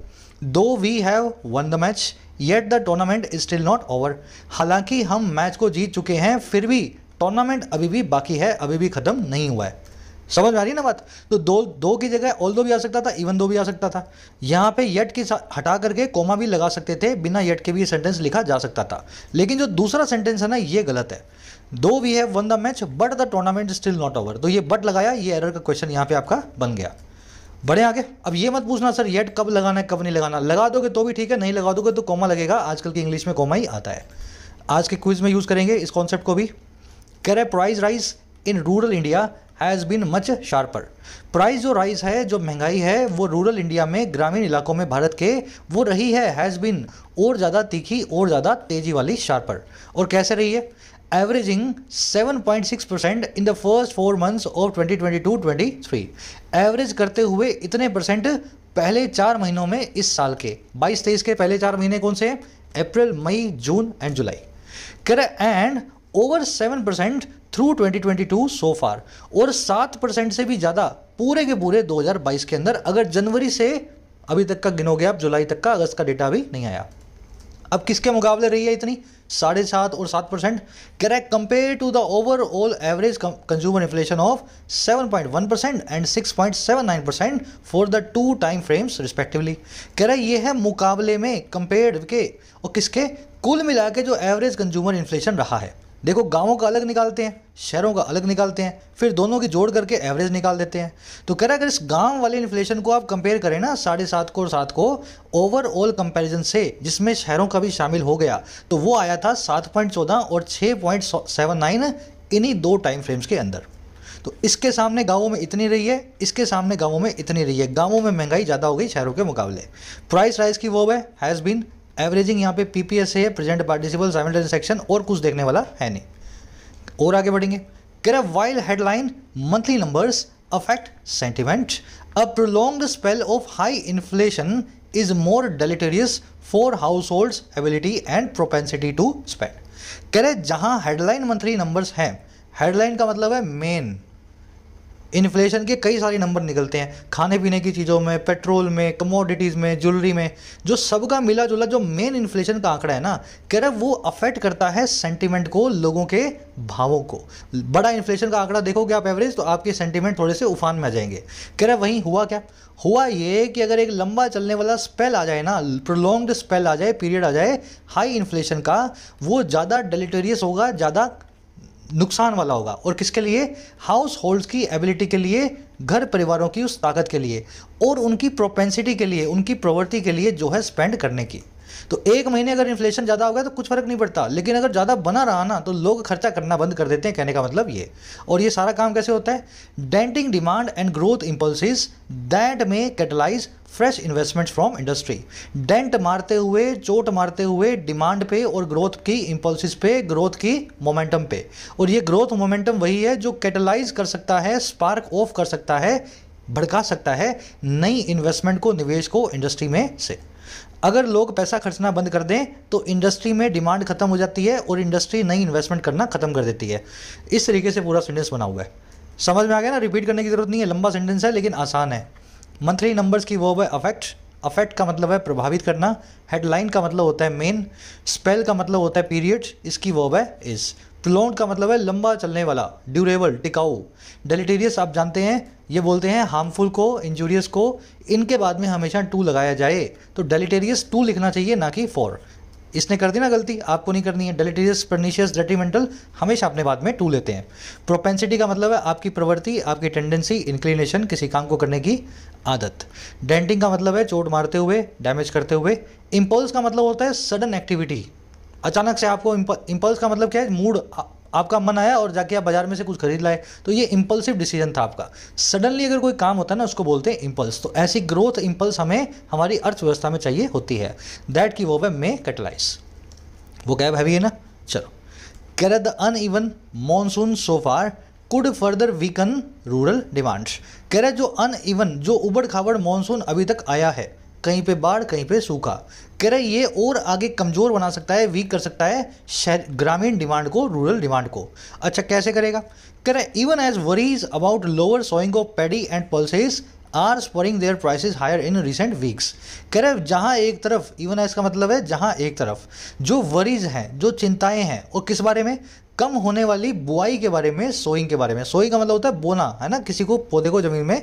though we have won the match yet the tournament is still not over. हालांकि हम मैच को जीत चुके हैं, फिर भी टूर्नामेंट अभी भी बाकी है, अभी भी खत्म नहीं हुआ है। समझ में आ रही है ना बात? तो दो की जगह ऑल्दो भी आ सकता था, इवन दो भी आ सकता था। यहाँ पे येट की हटा करके कोमा भी लगा सकते थे, बिना येट के भी ये सेंटेंस लिखा जा सकता था। लेकिन जो दूसरा सेंटेंस है ना, ये गलत है। Though we have won the match but the tournament still not over, तो ये बट लगाया, ये एरर का क्वेश्चन यहाँ पे आपका बन गया। बढ़े आगे। अब ये मत पूछना सर येट कब लगाना है, कब नहीं लगाना। लगा दोगे तो भी ठीक है, नहीं लगा दोगे तो कोमा लगेगा। आजकल की इंग्लिश में कोमा ही आता है। आज के क्विज में यूज़ करेंगे इस कॉन्सेप्ट को भी। कह रहे price rise in rural India has been much sharper. Price जो राइज है, जो महंगाई है, वो रूरल इंडिया में, ग्रामीण इलाकों में भारत के, वो रही है हैज़ बीन, और ज़्यादा तीखी और ज़्यादा तेज़ी वाली, शार्पर। और कैसे रही है? Averaging 7.6% in the first 4 months of 2022-23। Average करते हुए इतने परसेंट पहले 4 महीनों में इस साल के 22-23 के पहले 4 महीने कौन से हैं? अप्रैल, मई, जून एंड जुलाई। कह रहे एंड ओवर 7% थ्रू 2022 सो फार, और 7% से भी ज़्यादा पूरे के पूरे 2022 के अंदर। अगर जनवरी से अभी तक का गिनोगे आप, जुलाई तक का, अगस्त का डेटा अभी नहीं आया। अब किसके मुकाबले रही है इतनी? 7.5 और 7%। Correct, compare to the overall average consumer inflation of 7.1% and 6.79% for the 2 time frames respectively. कह रहा है ये है मुकाबले में, कंपेयर के, और किसके? कुल मिला के जो एवरेज कंज्यूमर इन्फ्लेशन रहा है। देखो, गांवों का अलग निकालते हैं, शहरों का अलग निकालते हैं, फिर दोनों की जोड़ करके एवरेज निकाल देते हैं। तो कह रहा है अगर इस गांव वाले इन्फ्लेशन को आप कंपेयर करें ना 7.5 को और 7 को ओवरऑल कंपैरिजन से, जिसमें शहरों का भी शामिल हो गया, तो वो आया था 7.14 और 6.79 इन्हीं 2 टाइम फ्रेम्स के अंदर। तो इसके सामने गांवों में इतनी रही है, इसके सामने गांवों में इतनी रही है। गांवों में महंगाई ज़्यादा हो गई शहरों के मुकाबले। प्राइस राइज की वर्ब है हैज़ बीन, एवरेजिंग यहाँ पे पीपीएस है, प्रेजेंट पार्टिसिपल साइमल्टेनियस एक्शन, और कुछ देखने वाला है नहीं। और आगे बढ़ेंगे। कह रहा while headline monthly numbers affect sentiment, a prolonged spell of high inflation is more deleterious for households ability and propensity to spend. कह रहे जहां हेडलाइन मंथली नंबर्स हैं, हेडलाइन का मतलब है मेन, इन्फ्लेशन के कई सारे नंबर निकलते हैं, खाने पीने की चीज़ों में, पेट्रोल में, कमोडिटीज़ में, ज्वेलरी में, जो सबका मिला जुला जो मेन इन्फ्लेशन का आंकड़ा है ना, कह रहा है वो अफेक्ट करता है सेंटीमेंट को, लोगों के भावों को। बड़ा इन्फ्लेशन का आंकड़ा देखोगे आप एवरेज, तो आपके सेंटीमेंट थोड़े से उफान में आ जाएंगे। कह रहा है वहीं हुआ क्या? हुआ ये कि अगर एक लंबा चलने वाला स्पेल आ जाए ना, प्रोलॉन्ग्ड स्पेल आ जाए, पीरियड आ जाए हाई इन्फ्लेशन का, वो ज़्यादा डेलेटेरियस होगा, ज़्यादा नुकसान वाला होगा। और किसके लिए? हाउस होल्ड्स की एबिलिटी के लिए, घर परिवारों की उस ताकत के लिए, और उनकी प्रोपेंसिटी के लिए, उनकी प्रवृत्ति के लिए जो है स्पेंड करने की। तो एक महीने अगर इन्फ्लेशन ज़्यादा हो गया तो कुछ फर्क नहीं पड़ता, लेकिन अगर ज़्यादा बना रहा ना तो लोग खर्चा करना बंद कर देते हैं, कहने का मतलब ये। और ये सारा काम कैसे होता है? Denting demand and growth impulses that may catalyse fresh investments from industry. Dent मारते हुए, चोट मारते हुए डिमांड पे और ग्रोथ की इम्पल्सिस पे, ग्रोथ की मोमेंटम पे। और ये ग्रोथ मोमेंटम वही है जो कैटलाइज कर सकता है, स्पार्क ऑफ कर सकता है, भड़का सकता है नई इन्वेस्टमेंट को, निवेश को इंडस्ट्री में से। अगर लोग पैसा खर्चना बंद कर दें तो इंडस्ट्री में डिमांड खत्म हो जाती है और इंडस्ट्री नई इन्वेस्टमेंट करना खत्म कर देती है। इस तरीके से पूरा सेंटेंस बना हुआ है। समझ में आ गया ना? रिपीट करने की जरूरत नहीं है, लंबा सेंटेंस है लेकिन आसान है। मंथली नंबर्स की वर्ब है अफेक्ट। अफेक्ट का मतलब है प्रभावित करना। हेडलाइन का मतलब होता है मेन। स्पेल का मतलब होता है पीरियड, इसकी वर्ब है इज। प्रोलॉन्ग का मतलब है लंबा चलने वाला, ड्यूरेबल, टिकाऊ। डेलिटेरियस आप जानते हैं, ये बोलते हैं हार्मफुल को, इंजूरियस को। इनके बाद में हमेशा टू लगाया जाए तो डेलिटेरियस टू लिखना चाहिए, ना कि फॉर। इसने कर दी ना गलती, आपको नहीं करनी है। डेलिटेरियस, परनीशियस, डेट्रीमेंटल हमेशा अपने बाद में टू लेते हैं। प्रोपेंसिटी का मतलब है आपकी प्रवृत्ति, आपकी टेंडेंसी, इंक्लिनेशन, किसी काम को करने की आदत। डेंटिंग का मतलब है चोट मारते हुए, डैमेज करते हुए। इम्पल्स का मतलब होता है सडन एक्टिविटी, अचानक से आपको। इम्पल्स का मतलब क्या है? मूड, आपका मन आया और जाके आप बाजार में से कुछ खरीद लाए, तो ये इम्पल्सिव डिसीजन था आपका। सडनली अगर कोई काम होता है ना, उसको बोलते हैं इम्पल्स। तो ऐसी ग्रोथ इम्पल्स हमें हमारी अर्थव्यवस्था में चाहिए होती है। दैट की वो है मे कैटलाइज। वो कैब हैवी है ना? चलो, कह रहे the uneven monsoon so far could further weaken rural demands. कह रहे जो अनइवन, जो उबड़ खाबड़ मॉनसून अभी तक आया है, कहीं पे बाढ़, कहीं पे सूखा, कह रहे ये और आगे कमज़ोर बना सकता है, वीक कर सकता है शहर, ग्रामीण डिमांड को, रूरल डिमांड को। अच्छा, कैसे करेगा? कह रहे even as worries about lower sowing of paddy and pulses are spurring their prices higher in recent weeks. कह रहे जहाँ एक तरफ, इवन एज का मतलब है जहाँ एक तरफ, जो वरीज हैं, जो चिंताएं हैं, और किस बारे में? कम होने वाली बुआई के बारे में, सोइंग के बारे में। सोइंग का मतलब होता है बोना, है ना, किसी को, पौधे को जमीन में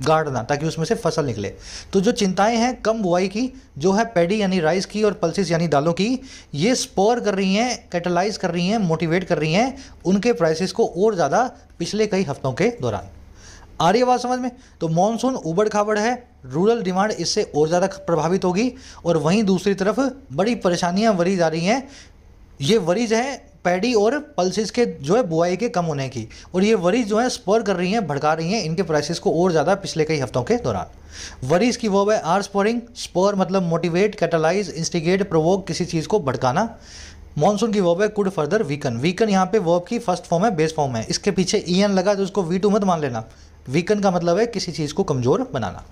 गाड़ना ताकि उसमें से फसल निकले। तो जो चिंताएं हैं कम बुआई की, जो है पैडी यानी राइस की और पल्सिस यानी दालों की, ये स्पोर कर रही हैं, कैटलाइज कर रही हैं, मोटिवेट कर रही हैं उनके प्राइसेस को और ज़्यादा पिछले कई हफ्तों के दौरान। आ रही है बात समझ में? तो मॉनसून उबड़ खाबड़ है, रूरल डिमांड इससे और ज़्यादा प्रभावित होगी। और वहीं दूसरी तरफ बड़ी परेशानियां वरीज आ रही हैं। ये वरीज हैं पैडी और पल्सिस के, जो है बुआई के कम होने की, और ये वरीज जो है स्पर कर रही हैं, भड़का रही हैं इनके प्राइसेस को और ज़्यादा पिछले कई हफ्तों के दौरान। वरीज की वर्ब है आर स्पोरिंग। स्पर मतलब मोटिवेट, कैटलाइज, इंस्टिगेट, प्रोवोक, किसी चीज़ को भड़काना। मॉनसून की वर्ब है कुड फर्दर वीकन। वीकन यहाँ पे वर्ब की फर्स्ट फॉर्म है, बेस फॉर्म है। इसके पीछे ईएन लगा तो उसको V2 मत मान लेना। वीकन का मतलब है किसी चीज़ को कमज़ोर बनाना।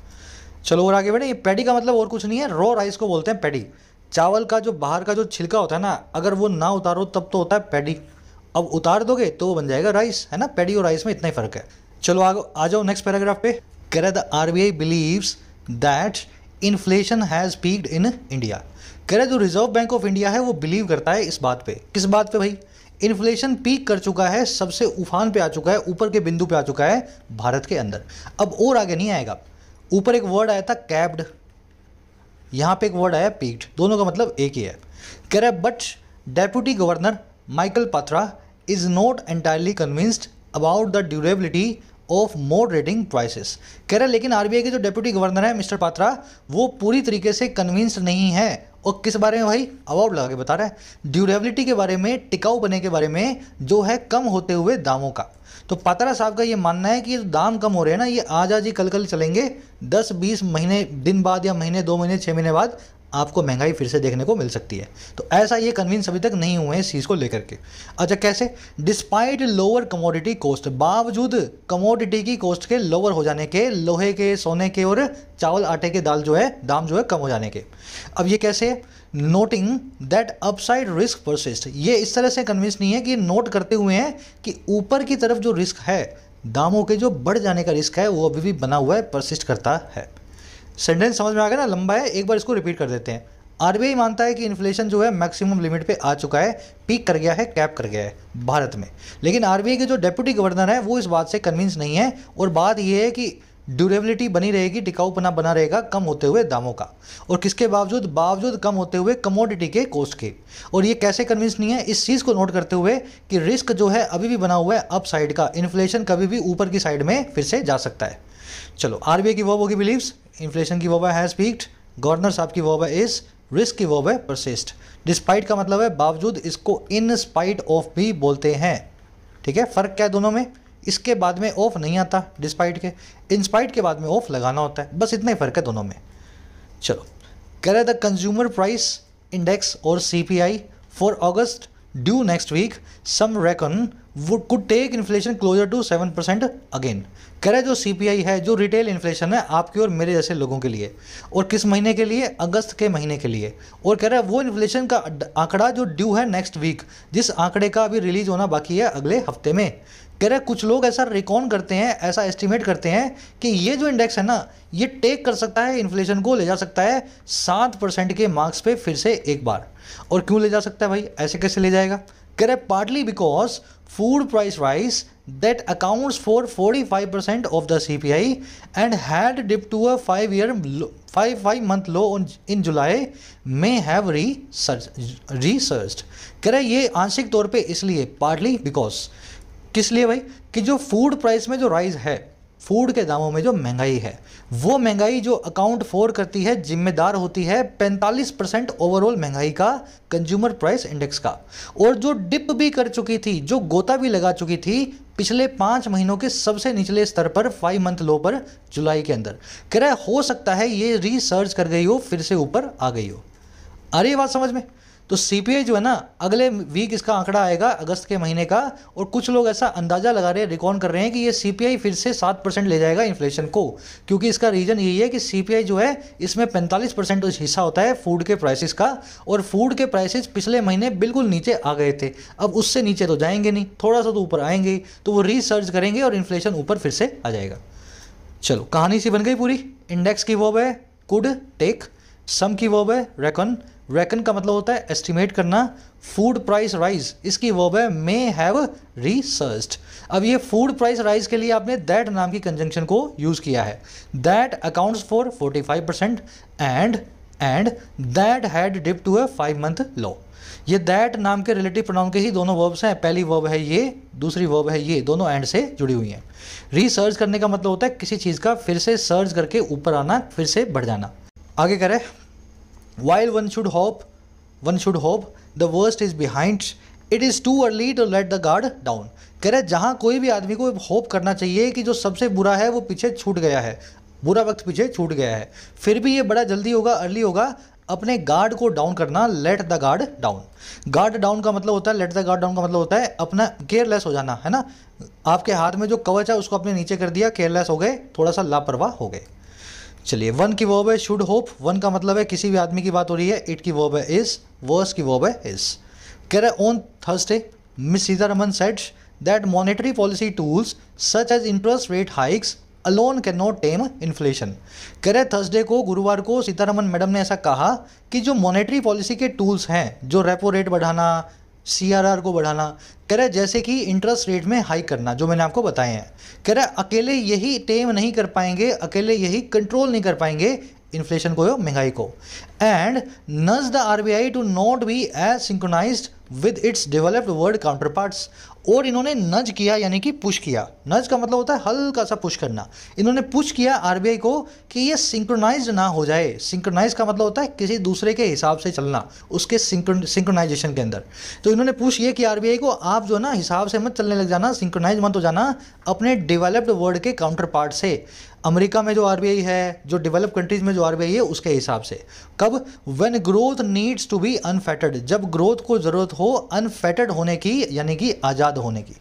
चलो और आगे बढ़े। ये पैडी का मतलब और कुछ नहीं है, रॉ राइस को बोलते हैं पैडी। चावल का जो बाहर का जो छिलका होता है ना, अगर वो ना उतारो तब तो होता है पैडी। अब उतार दोगे तो वो बन जाएगा राइस, है ना। पैडी और राइस में इतना ही फर्क है। चलो आ जाओ नेक्स्ट पैराग्राफ पे। कह रहा है the RBI believes that inflation has peaked in India. कह रहा है जो रिजर्व बैंक ऑफ इंडिया है वो बिलीव करता है इस बात पे। किस बात पे भाई? इन्फ्लेशन पीक कर चुका है, सबसे उफान पे आ चुका है, ऊपर के बिंदु पे आ चुका है भारत के अंदर। अब और आगे नहीं आएगा। ऊपर एक वर्ड आया था कैप्ड, यहाँ पे एक वर्ड आया पीक्ड, दोनों का मतलब एक ही है। कह रहा है but deputy governor Michael Patra is not entirely convinced about the durability of moderating prices. कह रहा है लेकिन आरबीआई के जो डेप्यूटी गवर्नर है मिस्टर पात्रा, वो पूरी तरीके से कन्विंस्ड नहीं है। और किस बारे में भाई? अबाउट लगा के बता रहा है, ड्यूरेबिलिटी के बारे में, टिकाऊ बने के बारे में, जो है कम होते हुए दामों का। तो पात्रा साहब का ये मानना है कि ये दाम कम हो रहे हैं ना, ये आज ही कल चलेंगे, 10-20 महीने दिन बाद या महीने, 2 महीने, 6 महीने बाद आपको महंगाई फिर से देखने को मिल सकती है। तो ऐसा ये कन्विंस अभी तक नहीं हुए हैं इस चीज़ को लेकर के। अच्छा कैसे? डिस्पाइट लोअर कमोडिटी कॉस्ट, बावजूद कमोडिटी की कॉस्ट के लोअर हो जाने के, लोहे के, सोने के और चावल आटे के दाल जो है दाम जो है कम हो जाने के। अब ये कैसे? Noting that upside risk persist. ये इस तरह से कन्विंस नहीं है कि नोट करते हुए हैं कि ऊपर की तरफ जो रिस्क है, दामों के जो बढ़ जाने का रिस्क है, वो अभी भी बना हुआ है, परसिस्ट करता है। सेंटेंस समझ में आ गया ना? लंबा है, एक बार इसको रिपीट कर देते हैं। आरबीआई मानता है कि इन्फ्लेशन जो है मैक्सिमम लिमिट पे आ चुका है, पीक कर गया है, कैप कर गया है भारत में। लेकिन आरबीआई के जो डेप्यूटी गवर्नर है वो इस बात से कन्विंस नहीं है, और बात यह है कि ड्यूरेबिलिटी बनी रहेगी, टिकाऊपना बना रहेगा कम होते हुए दामों का। और किसके बावजूद कम होते हुए कमोडिटी के कॉस्ट के। और ये कैसे कन्विंस नहीं है? इस चीज़ को नोट करते हुए कि रिस्क जो है अभी भी बना हुआ है अप साइड का, इन्फ्लेशन कभी भी ऊपर की साइड में फिर से जा सकता है। चलो, आरबीआई की वर्ब होगी बिलीव्स, इन्फ्लेशन की वर्ब है हैज़ पीक्ड, गवर्नर साहब की वर्ब है इज, रिस्क की वर्ब है परसिस्ट। डिस्पाइट का मतलब है बावजूद, इसको इन स्पाइट ऑफ भी बोलते हैं। ठीक है, फ़र्क क्या है दोनों में? इसके बाद में ऑफ नहीं आता डिस्पाइट के, इंस्पाइट के बाद में ऑफ लगाना होता है, बस इतना ही फ़र्क है दोनों में। चलो, कह रहे द कंज्यूमर प्राइस इंडेक्स और CPI for August due next week some reckon would could take inflation closer to 7% again. कह रहे जो CPI है, जो रिटेल इन्फ्लेशन है आपके और मेरे जैसे लोगों के लिए, और किस महीने के लिए? अगस्त के महीने के लिए। और कह रहा है वो इन्फ्लेशन का आंकड़ा जो ड्यू है नेक्स्ट वीक, जिस आंकड़े का अभी रिलीज होना बाकी है अगले हफ्ते में। कह रहे कुछ लोग ऐसा रिकॉन करते हैं, ऐसा एस्टिमेट करते हैं कि ये जो इंडेक्स है ना, ये टेक कर सकता है इन्फ्लेशन को, ले जा सकता है 7% के मार्क्स पे फिर से एक बार। और क्यों ले जा सकता है भाई, ऐसे कैसे ले जाएगा? कह रहे partly because food price rise that accounts for 45% of the CPI and had dipped to a 5-month low in July may have resurged। कह रहे ये आंशिक तौर पे इसलिए, पार्टली बिकॉज, किस लिए भाई? कि जो फूड प्राइस में जो राइज है, फूड के दामों में जो महंगाई है, वो महंगाई जो अकाउंट फॉर करती है, जिम्मेदार होती है 45% ओवरऑल महंगाई का, कंज्यूमर प्राइस इंडेक्स का। और जो डिप भी कर चुकी थी, जो गोता भी लगा चुकी थी पिछले 5 महीनों के सबसे निचले स्तर पर, 5 मंथ लो पर जुलाई के अंदर। कह रहा है हो सकता है ये रिसर्च कर गई हो, फिर से ऊपर आ गई हो। आ रही है बात समझ में? तो CPI जो है ना, अगले वीक इसका आंकड़ा आएगा अगस्त के महीने का, और कुछ लोग ऐसा अंदाज़ा लगा रहे हैं, रिकॉन कर रहे हैं कि ये CPI फिर से 7% ले जाएगा इन्फ्लेशन को। क्योंकि इसका रीज़न यही है कि CPI जो है, इसमें 45% हिस्सा होता है फूड के प्राइसेस का, और फूड के प्राइसेस पिछले महीने बिल्कुल नीचे आ गए थे। अब उससे नीचे तो जाएंगे नहीं, थोड़ा सा तो ऊपर आएंगे, तो वो रिसर्च करेंगे और इन्फ्लेशन ऊपर फिर से आ जाएगा। चलो, कहानी सी बन गई पूरी। इंडेक्स की वर्ब है कुड टेक, सम की वर्ब है रेकन, रेकन का मतलब होता है एस्टिमेट करना। फूड प्राइस राइज, इसकी वर्ब है मे हैव रिसर्च्ड। अब ये फूड प्राइस राइज के लिए आपने दैट नाम की कंजंक्शन को यूज किया है। That accounts for 45% and that had dip to a 5 month low. ये दैट नाम के रिलेटिव प्रोनाउन के ही दोनों वर्ब्स हैं। पहली वर्ब है ये, दूसरी वर्ब है ये, दोनों एंड से जुड़ी हुई हैं। रिसर्च करने का मतलब होता है किसी चीज़ का फिर से सर्च करके ऊपर आना, फिर से बढ़ जाना। आगे करें, while one should hope the worst is behind, it is too early to let the guard down। कह रहे जहाँ कोई भी आदमी को होप करना चाहिए कि जो सबसे बुरा है वो पीछे छूट गया है, बुरा वक्त पीछे छूट गया है, फिर भी ये बड़ा जल्दी होगा, अर्ली होगा अपने गार्ड को डाउन करना। Let the guard down, guard down का मतलब होता है, लेट द गार्ड डाउन का मतलब होता है अपना केयरलेस हो जाना, है ना। आपके हाथ में जो कवच है उसको अपने नीचे कर दिया, केयरलेस हो गए, थोड़ा सा लापरवाह हो गए। चलिए, वन की वर्ब है शुड होप। वन का मतलब है किसी भी आदमी की बात हो रही है। इट की वर्ब है इज, वर्स की वर्ब है इज। कह रहे on Thursday Miss Sitharaman said that monetary policy tools such as interest rate hikes alone can not tame inflation. कह रहे थर्सडे को, गुरुवार को सीतारमन मैडम ने ऐसा कहा कि जो मॉनेटरी पॉलिसी के टूल्स हैं, जो रेपो रेट बढ़ाना, CRR को बढ़ाना, कह रहे जैसे कि इंटरेस्ट रेट में हाइक करना, जो मैंने आपको बताए हैं, कह रहे अकेले यही टेम नहीं कर पाएंगे, अकेले यही कंट्रोल नहीं कर पाएंगे इन्फ्लेशन को, महंगाई को। And nudge the RBI to not be as synchronised with its developed world counterparts. और इन्होंने नज किया यानी कि पुश किया। नज का मतलब होता है हल्का सा पुश करना। इन्होंने पुश किया RBI को कि ये सिंक्रोनाइज्ड ना हो जाए। सिंक्रोनाइज का मतलब होता है किसी दूसरे के हिसाब से चलना, उसके सिंक्रोनाइजेशन के अंदर। तो इन्होंने पुश ये किया RBI को, आप जो ना हिसाब से मत चलने लग जाना, सिंक्रोनाइज मत हो जाना अपने डेवलप्ड वर्ल्ड के काउंटर पार्ट से। अमेरिका में जो RBI है, जो डेवलप कंट्रीज में जो RBI है, उसके हिसाब से। कब? When growth needs to be unfettered, जब ग्रोथ को ज़रूरत हो अनफेटर्ड होने की, यानी कि आज़ाद होने की।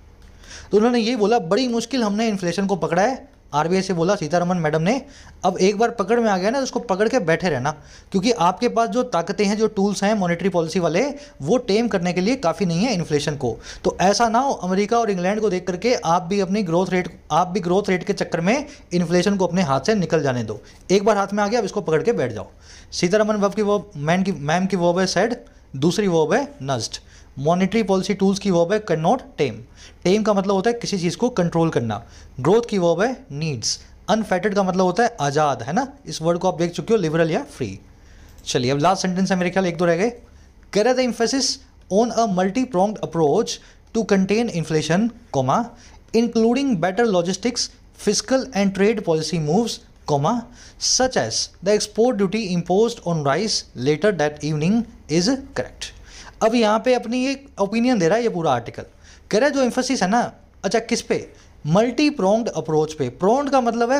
तो उन्होंने ये बोला बड़ी मुश्किल हमने इन्फ्लेशन को पकड़ा है। RBI से बोला सीतारमन मैडम ने, अब एक बार पकड़ में आ गया ना, उसको पकड़ के बैठे रहना, क्योंकि आपके पास जो ताकतें हैं, जो टूल्स हैं मॉनेटरी पॉलिसी वाले, वो टेम करने के लिए काफ़ी नहीं है इन्फ्लेशन को। तो ऐसा ना हो अमेरिका और इंग्लैंड को देख करके आप भी ग्रोथ रेट के चक्कर में इन्फ्लेशन को अपने हाथ से निकल जाने दो। एक बार हाथ में आ गया, अब इसको पकड़ के बैठ जाओ। सीतारमन वर्ब की वर्ब, मैम की वर्ब है सेड, दूसरी वर्ब है नज्ड। मॉनेटरी पॉलिसी टूल्स की वर्ब है कैन नॉट टेम। टेम का मतलब होता है किसी चीज़ को कंट्रोल करना। ग्रोथ की वर्ब है नीड्स। अनफेटेड का मतलब होता है आज़ाद, है ना। इस वर्ड को आप देख चुके हो, लिबरल या फ्री। चलिए, अब लास्ट सेंटेंस है मेरे ख्याल, 1-2 रह गए। कह रहे the emphasis on a multi pronged approach to contain inflation, including better logistics, physical and trade policy moves, comma, such as the export duty imposed on rice later that evening is correct. अब यहाँ पे अपनी एक opinion दे रहा है ये पूरा article, कह रहा है जो एम्फोसिस है ना, अच्छा किस पे, मल्टी प्रोंग्ड अप्रोच पे। प्रोंग्ड का मतलब है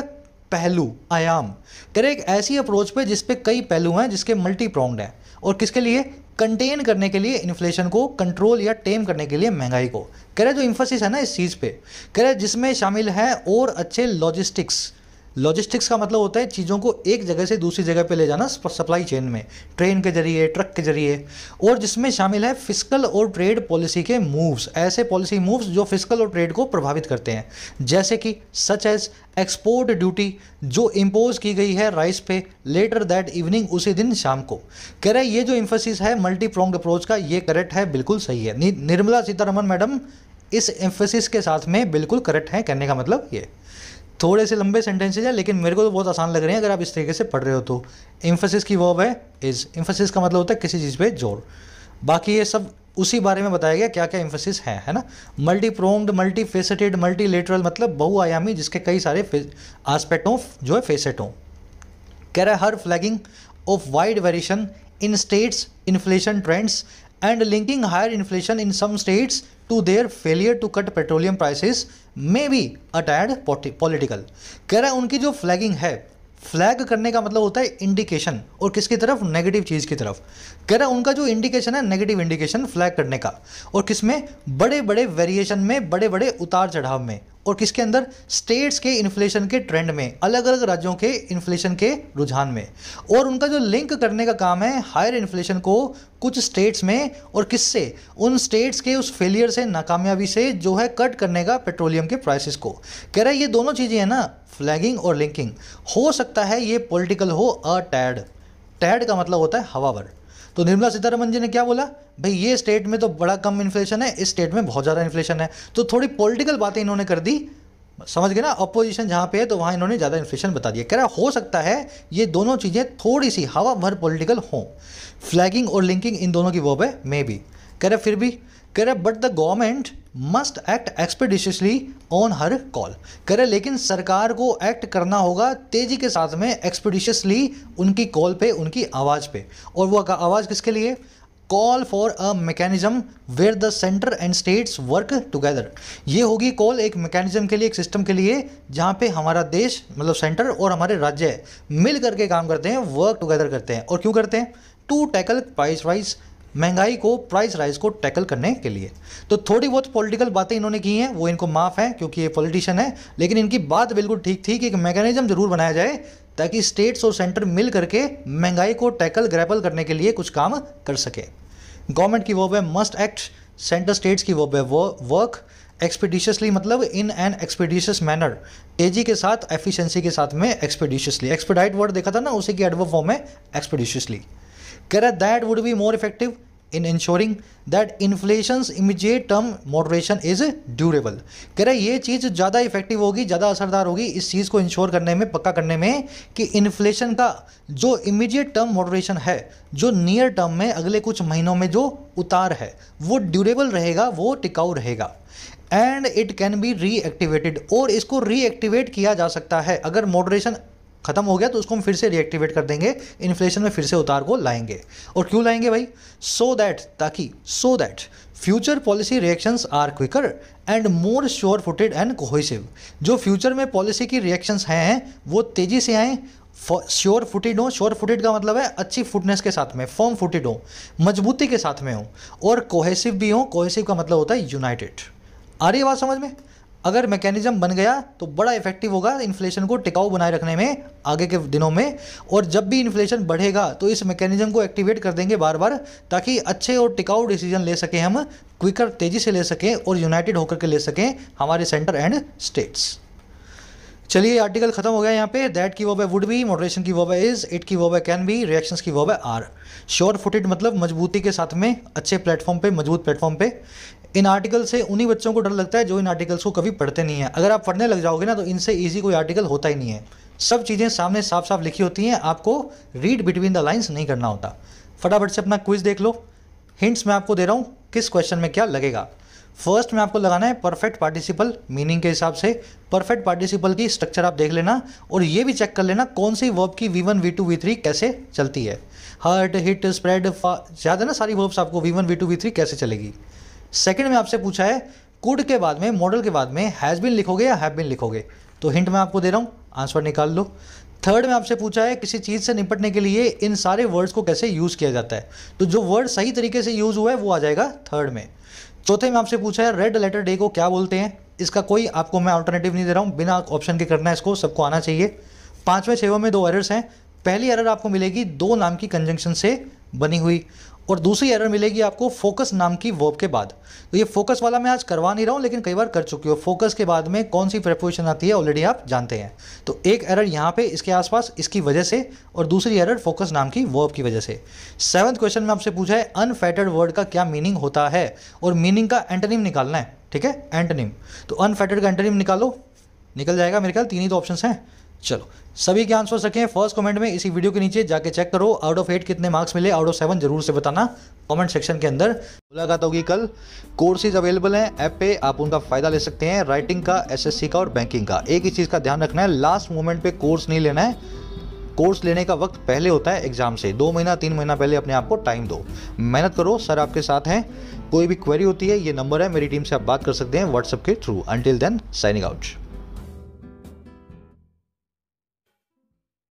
पहलू, आयाम, कह रहे एक ऐसी अप्रोच पे जिसपे कई पहलू हैं, जिसके मल्टी प्रोंग्ड हैं, और किसके लिए, कंटेन करने के लिए इन्फ्लेशन को, कंट्रोल या टेम करने के लिए महंगाई को। कह रहे जो एम्फोसिस है ना इस चीज़ पे, कह रहे जिसमें शामिल है और अच्छे लॉजिस्टिक्स। लॉजिस्टिक्स का मतलब होता है चीज़ों को एक जगह से दूसरी जगह पे ले जाना सप्लाई चेन में, ट्रेन के जरिए, ट्रक के जरिए, और जिसमें शामिल है फिस्कल और ट्रेड पॉलिसी के मूव्स, ऐसे पॉलिसी मूव्स जो फिस्कल और ट्रेड को प्रभावित करते हैं, जैसे कि सच एज एक्सपोर्ट ड्यूटी जो इम्पोज की गई है राइस पे लेटर दैट इवनिंग, उसी दिन शाम को। कह रहे ये जो एम्फोसिस है मल्टी प्रोंग्ड अप्रोच का, ये करेक्ट है, बिल्कुल सही है। निर्मला सीतारमन मैडम इस एम्फोसिस के साथ में बिल्कुल करेक्ट है, कहने का मतलब ये। थोड़े से लंबे सेंटेंसेज हैं लेकिन मेरे को तो बहुत आसान लग रहे हैं अगर आप इस तरीके से पढ़ रहे हो तो। एम्फोसिस की वर्ब है इज, एम्फोसिस का मतलब होता है किसी चीज़ पे जोर। बाकी ये सब उसी बारे में बताया गया क्या क्या एम्फोसिस है ना। Multi pronged, multi faceted, multilateral मतलब बहुआयामी, जिसके कई सारे एस्पेक्ट ऑफ जो है फेसेट हों। कह रहा है her flagging of wide variation in states inflation trends and linking higher inflation in some states to their failure to cut petroleum prices may be a tad political। कह रहा है उनकी जो फ्लैगिंग है, फ्लैग करने का मतलब होता है इंडिकेशन, और किसकी तरफ, नेगेटिव चीज़ की तरफ। कह रहा है उनका जो इंडिकेशन है नेगेटिव इंडिकेशन फ्लैग करने का, और किसमें, बड़े बड़े वेरिएशन में, बड़े बड़े उतार चढ़ाव में, और किसके अंदर, स्टेट्स के इन्फ्लेशन के ट्रेंड में, अलग अलग राज्यों के इन्फ्लेशन के रुझान में। और उनका जो लिंक करने का काम है हायर इन्फ्लेशन को कुछ स्टेट्स में, और किससे, उन स्टेट्स के उस फेलियर से, नाकामयाबी से जो है कट करने का पेट्रोलियम के प्राइसेस को। कह रहा है ये दोनों चीज़ें हैं ना, फ्लैगिंग और लिंकिंग, हो सकता है ये पॉलिटिकल हो अ टैड। टैड का मतलब होता है हवावर। तो निर्मला सीतारमन जी ने क्या बोला, भाई ये स्टेट में तो बड़ा कम इन्फ्लेशन है, इस स्टेट में बहुत ज़्यादा इन्फ्लेशन है, तो थोड़ी पॉलिटिकल बातें इन्होंने कर दी, समझ गए ना, अपोजिशन जहाँ पे है तो वहाँ इन्होंने ज़्यादा इन्फ्लेशन बता दिया। कह रहा हो सकता है ये दोनों चीज़ें थोड़ी सी हवा भर पॉलिटिकल हों। फ्लैगिंग और लिंकिंग इन दोनों की वर्ब है मे बी। कह रहा फिर भी, कह रहा but the government must act expeditiously on her call. कह रहे लेकिन सरकार को एक्ट करना होगा तेजी के साथ में, एक्सपेडिशियसली उनकी कॉल पे, उनकी आवाज़ पे। और वो आवाज़ किसके लिए, call for a mechanism where the centre and states work together. ये होगी कॉल एक मैकेनिज्म के लिए, एक सिस्टम के लिए, जहाँ पे हमारा देश मतलब सेंटर और हमारे राज्य मिल करके काम करते हैं, वर्क टुगेदर करते हैं। और क्यों करते हैं, टू टैकल प्राइस राइज, महंगाई को, प्राइस राइज को टैकल करने के लिए। तो थोड़ी बहुत पॉलिटिकल बातें इन्होंने की हैं, वो इनको माफ़ है क्योंकि ये पॉलिटिशियन है, लेकिन इनकी बात बिल्कुल ठीक थी कि एक मैकेनिज्म जरूर बनाया जाए ताकि स्टेट्स और सेंटर मिल करके महंगाई को टैकल, ग्रैपल करने के लिए कुछ काम कर सके। गवर्नमेंट की वर्ब है मस्ट एक्ट, सेंटर स्टेट्स की वर्ब है वर्क, एक्सपीडिशियसली मतलब इन एन एक्सपीडिशियस मैनर, तेजी के साथ, एफिशिएंसी के साथ में, एक्सपीडिशियसली। एक्सपीडाइट वर्ड देखा था ना, उसी की एडवर्ब फॉर्म है एक्सपीडिशियसली। कह रहा है that would be more effective in ensuring that inflation's immediate term moderation is durable. कह रहा है ये चीज़ ज़्यादा इफेक्टिव होगी, ज़्यादा असरदार होगी इस चीज़ को इंश्योर करने में, पक्का करने में, कि इन्फ्लेशन का जो इमीडिएट टर्म मॉडरेशन है, जो नियर टर्म में अगले कुछ महीनों में जो उतार है, वो ड्यूरेबल रहेगा, वो टिकाऊ रहेगा। And it can be reactivated, और इसको रीएक्टिवेट किया जा सकता है। अगर मॉडरेशन खत्म हो गया तो उसको हम फिर से रीएक्टिवेट कर देंगे, इन्फ्लेशन में फिर से उतार को लाएंगे। और क्यों लाएंगे भाई, so that future policy reactions are quicker and more sure footed and cohesive. जो फ्यूचर में पॉलिसी की रिएक्शंस हैं वो तेजी से आएँ, श्योर फुटेड हो, श्योर फुटेड का मतलब है अच्छी फुटनेस के साथ में, फर्म फुटेड हो, मजबूती के साथ में हो, और कोहेसिव भी हो। कोहेसिव का मतलब होता है यूनाइटेड। आ रही है बात समझ में। अगर मैकेनिज्म बन गया तो बड़ा इफेक्टिव होगा इन्फ्लेशन को टिकाऊ बनाए रखने में आगे के दिनों में। और जब भी इन्फ्लेशन बढ़ेगा तो इस मैकेनिज्म को एक्टिवेट कर देंगे बार बार, ताकि अच्छे और टिकाऊ डिसीजन ले सकें हम, क्विकर, तेज़ी से ले सकें, और यूनाइटेड होकर के ले सकें हमारे सेंटर एंड स्टेट्स। चलिए आर्टिकल खत्म हो गया यहाँ पे। दैट की वर्ब है वुड बी, मॉडरेशन की वर्ब है इज, इट की वर्ब है कैन बी, रिएक्शंस की वर्ब है आर। श्योर फुटेड मतलब मजबूती के साथ में, अच्छे प्लेटफॉर्म पे, मजबूत प्लेटफॉर्म पे। इन आर्टिकल से उन्हीं बच्चों को डर लगता है जो इन आर्टिकल्स को कभी पढ़ते नहीं है। अगर आप पढ़ने लग जाओगे ना तो इनसे ईजी कोई आर्टिकल होता ही नहीं है। सब चीज़ें सामने साफ साफ लिखी होती हैं, आपको रीड बिटवीन द लाइन्स नहीं करना होता। फटाफट से अपना क्विज देख लो, हिंट्स मैं आपको दे रहा हूँ किस क्वेश्चन में क्या लगेगा। फर्स्ट में आपको लगाना है परफेक्ट पार्टिसिपल, मीनिंग के हिसाब से परफेक्ट पार्टिसिपल की स्ट्रक्चर आप देख लेना और ये भी चेक कर लेना कौन सी वर्ब की V1 V2 V3 कैसे चलती है। हर्ट, हिट, स्प्रेड, याद है ना सारी वर्ब्स आपको V1 V2 V3 कैसे चलेगी। सेकंड में आपसे पूछा है कुड के बाद में, मॉडल के बाद में हैज़ बीन लिखोगे या हैव बीन लिखोगे, तो हिंट मैं आपको दे रहा हूँ, आंसर निकाल लो। थर्ड में आपसे पूछा है किसी चीज़ से निपटने के लिए इन सारे वर्ड्स को कैसे यूज़ किया जाता है, तो जो वर्ड सही तरीके से यूज़ हुआ है वो आ जाएगा थर्ड में। चौथे में आपसे पूछा है रेड लेटर डे को क्या बोलते हैं, इसका कोई आपको मैं अल्टरनेटिव नहीं दे रहा हूँ, बिना ऑप्शन के करना है इसको, सबको आना चाहिए। पाँचवें छठवें में 2 एरर्स हैं। पहली एरर आपको मिलेगी 2 नाम की कंजंक्शन से बनी हुई, और दूसरी एरर मिलेगी आपको फोकस नाम की वर्ब के बाद। तो ये फोकस वाला मैं आज करवा नहीं रहा हूँ, लेकिन कई बार कर चुकी हो। फोकस के बाद में कौन सी प्रेपोजिशन आती है ऑलरेडी आप जानते हैं। तो एक एरर यहाँ पे इसके आसपास इसकी वजह से, और दूसरी एरर फोकस नाम की वर्ब की वजह से। 7th क्वेश्चन में आपसे पूछा है अनफेटर्ड वर्ड का क्या मीनिंग होता है, और मीनिंग का एंटोनिम निकालना है, ठीक है, एंटोनिम। तो अनफेटर्ड का एंटोनिम निकालो, निकल जाएगा मेरे ख्याल, 3 ही तो ऑप्शंस हैं। चलो सभी के आंसर सकें फर्स्ट कमेंट में इसी वीडियो के नीचे जाके चेक करो, आउट ऑफ 8 कितने मार्क्स मिले, आउट ऑफ 7 जरूर से बताना कमेंट सेक्शन के अंदर। मुलाकात होगी कल। कोर्सेज अवेलेबल हैं ऐप पे, आप उनका फ़ायदा ले सकते हैं, राइटिंग का, एसएससी का और बैंकिंग का। एक ही चीज़ का ध्यान रखना है, लास्ट मोमेंट पे कोर्स नहीं लेना है। कोर्स लेने का वक्त पहले होता है एग्जाम से, 2 महीना 3 महीना पहले अपने आप को टाइम दो, मेहनत करो, सर आपके साथ हैं। कोई भी क्वेरी होती है ये नंबर है, मेरी टीम से आप बात कर सकते हैं व्हाट्सएप के through. Until then signing out.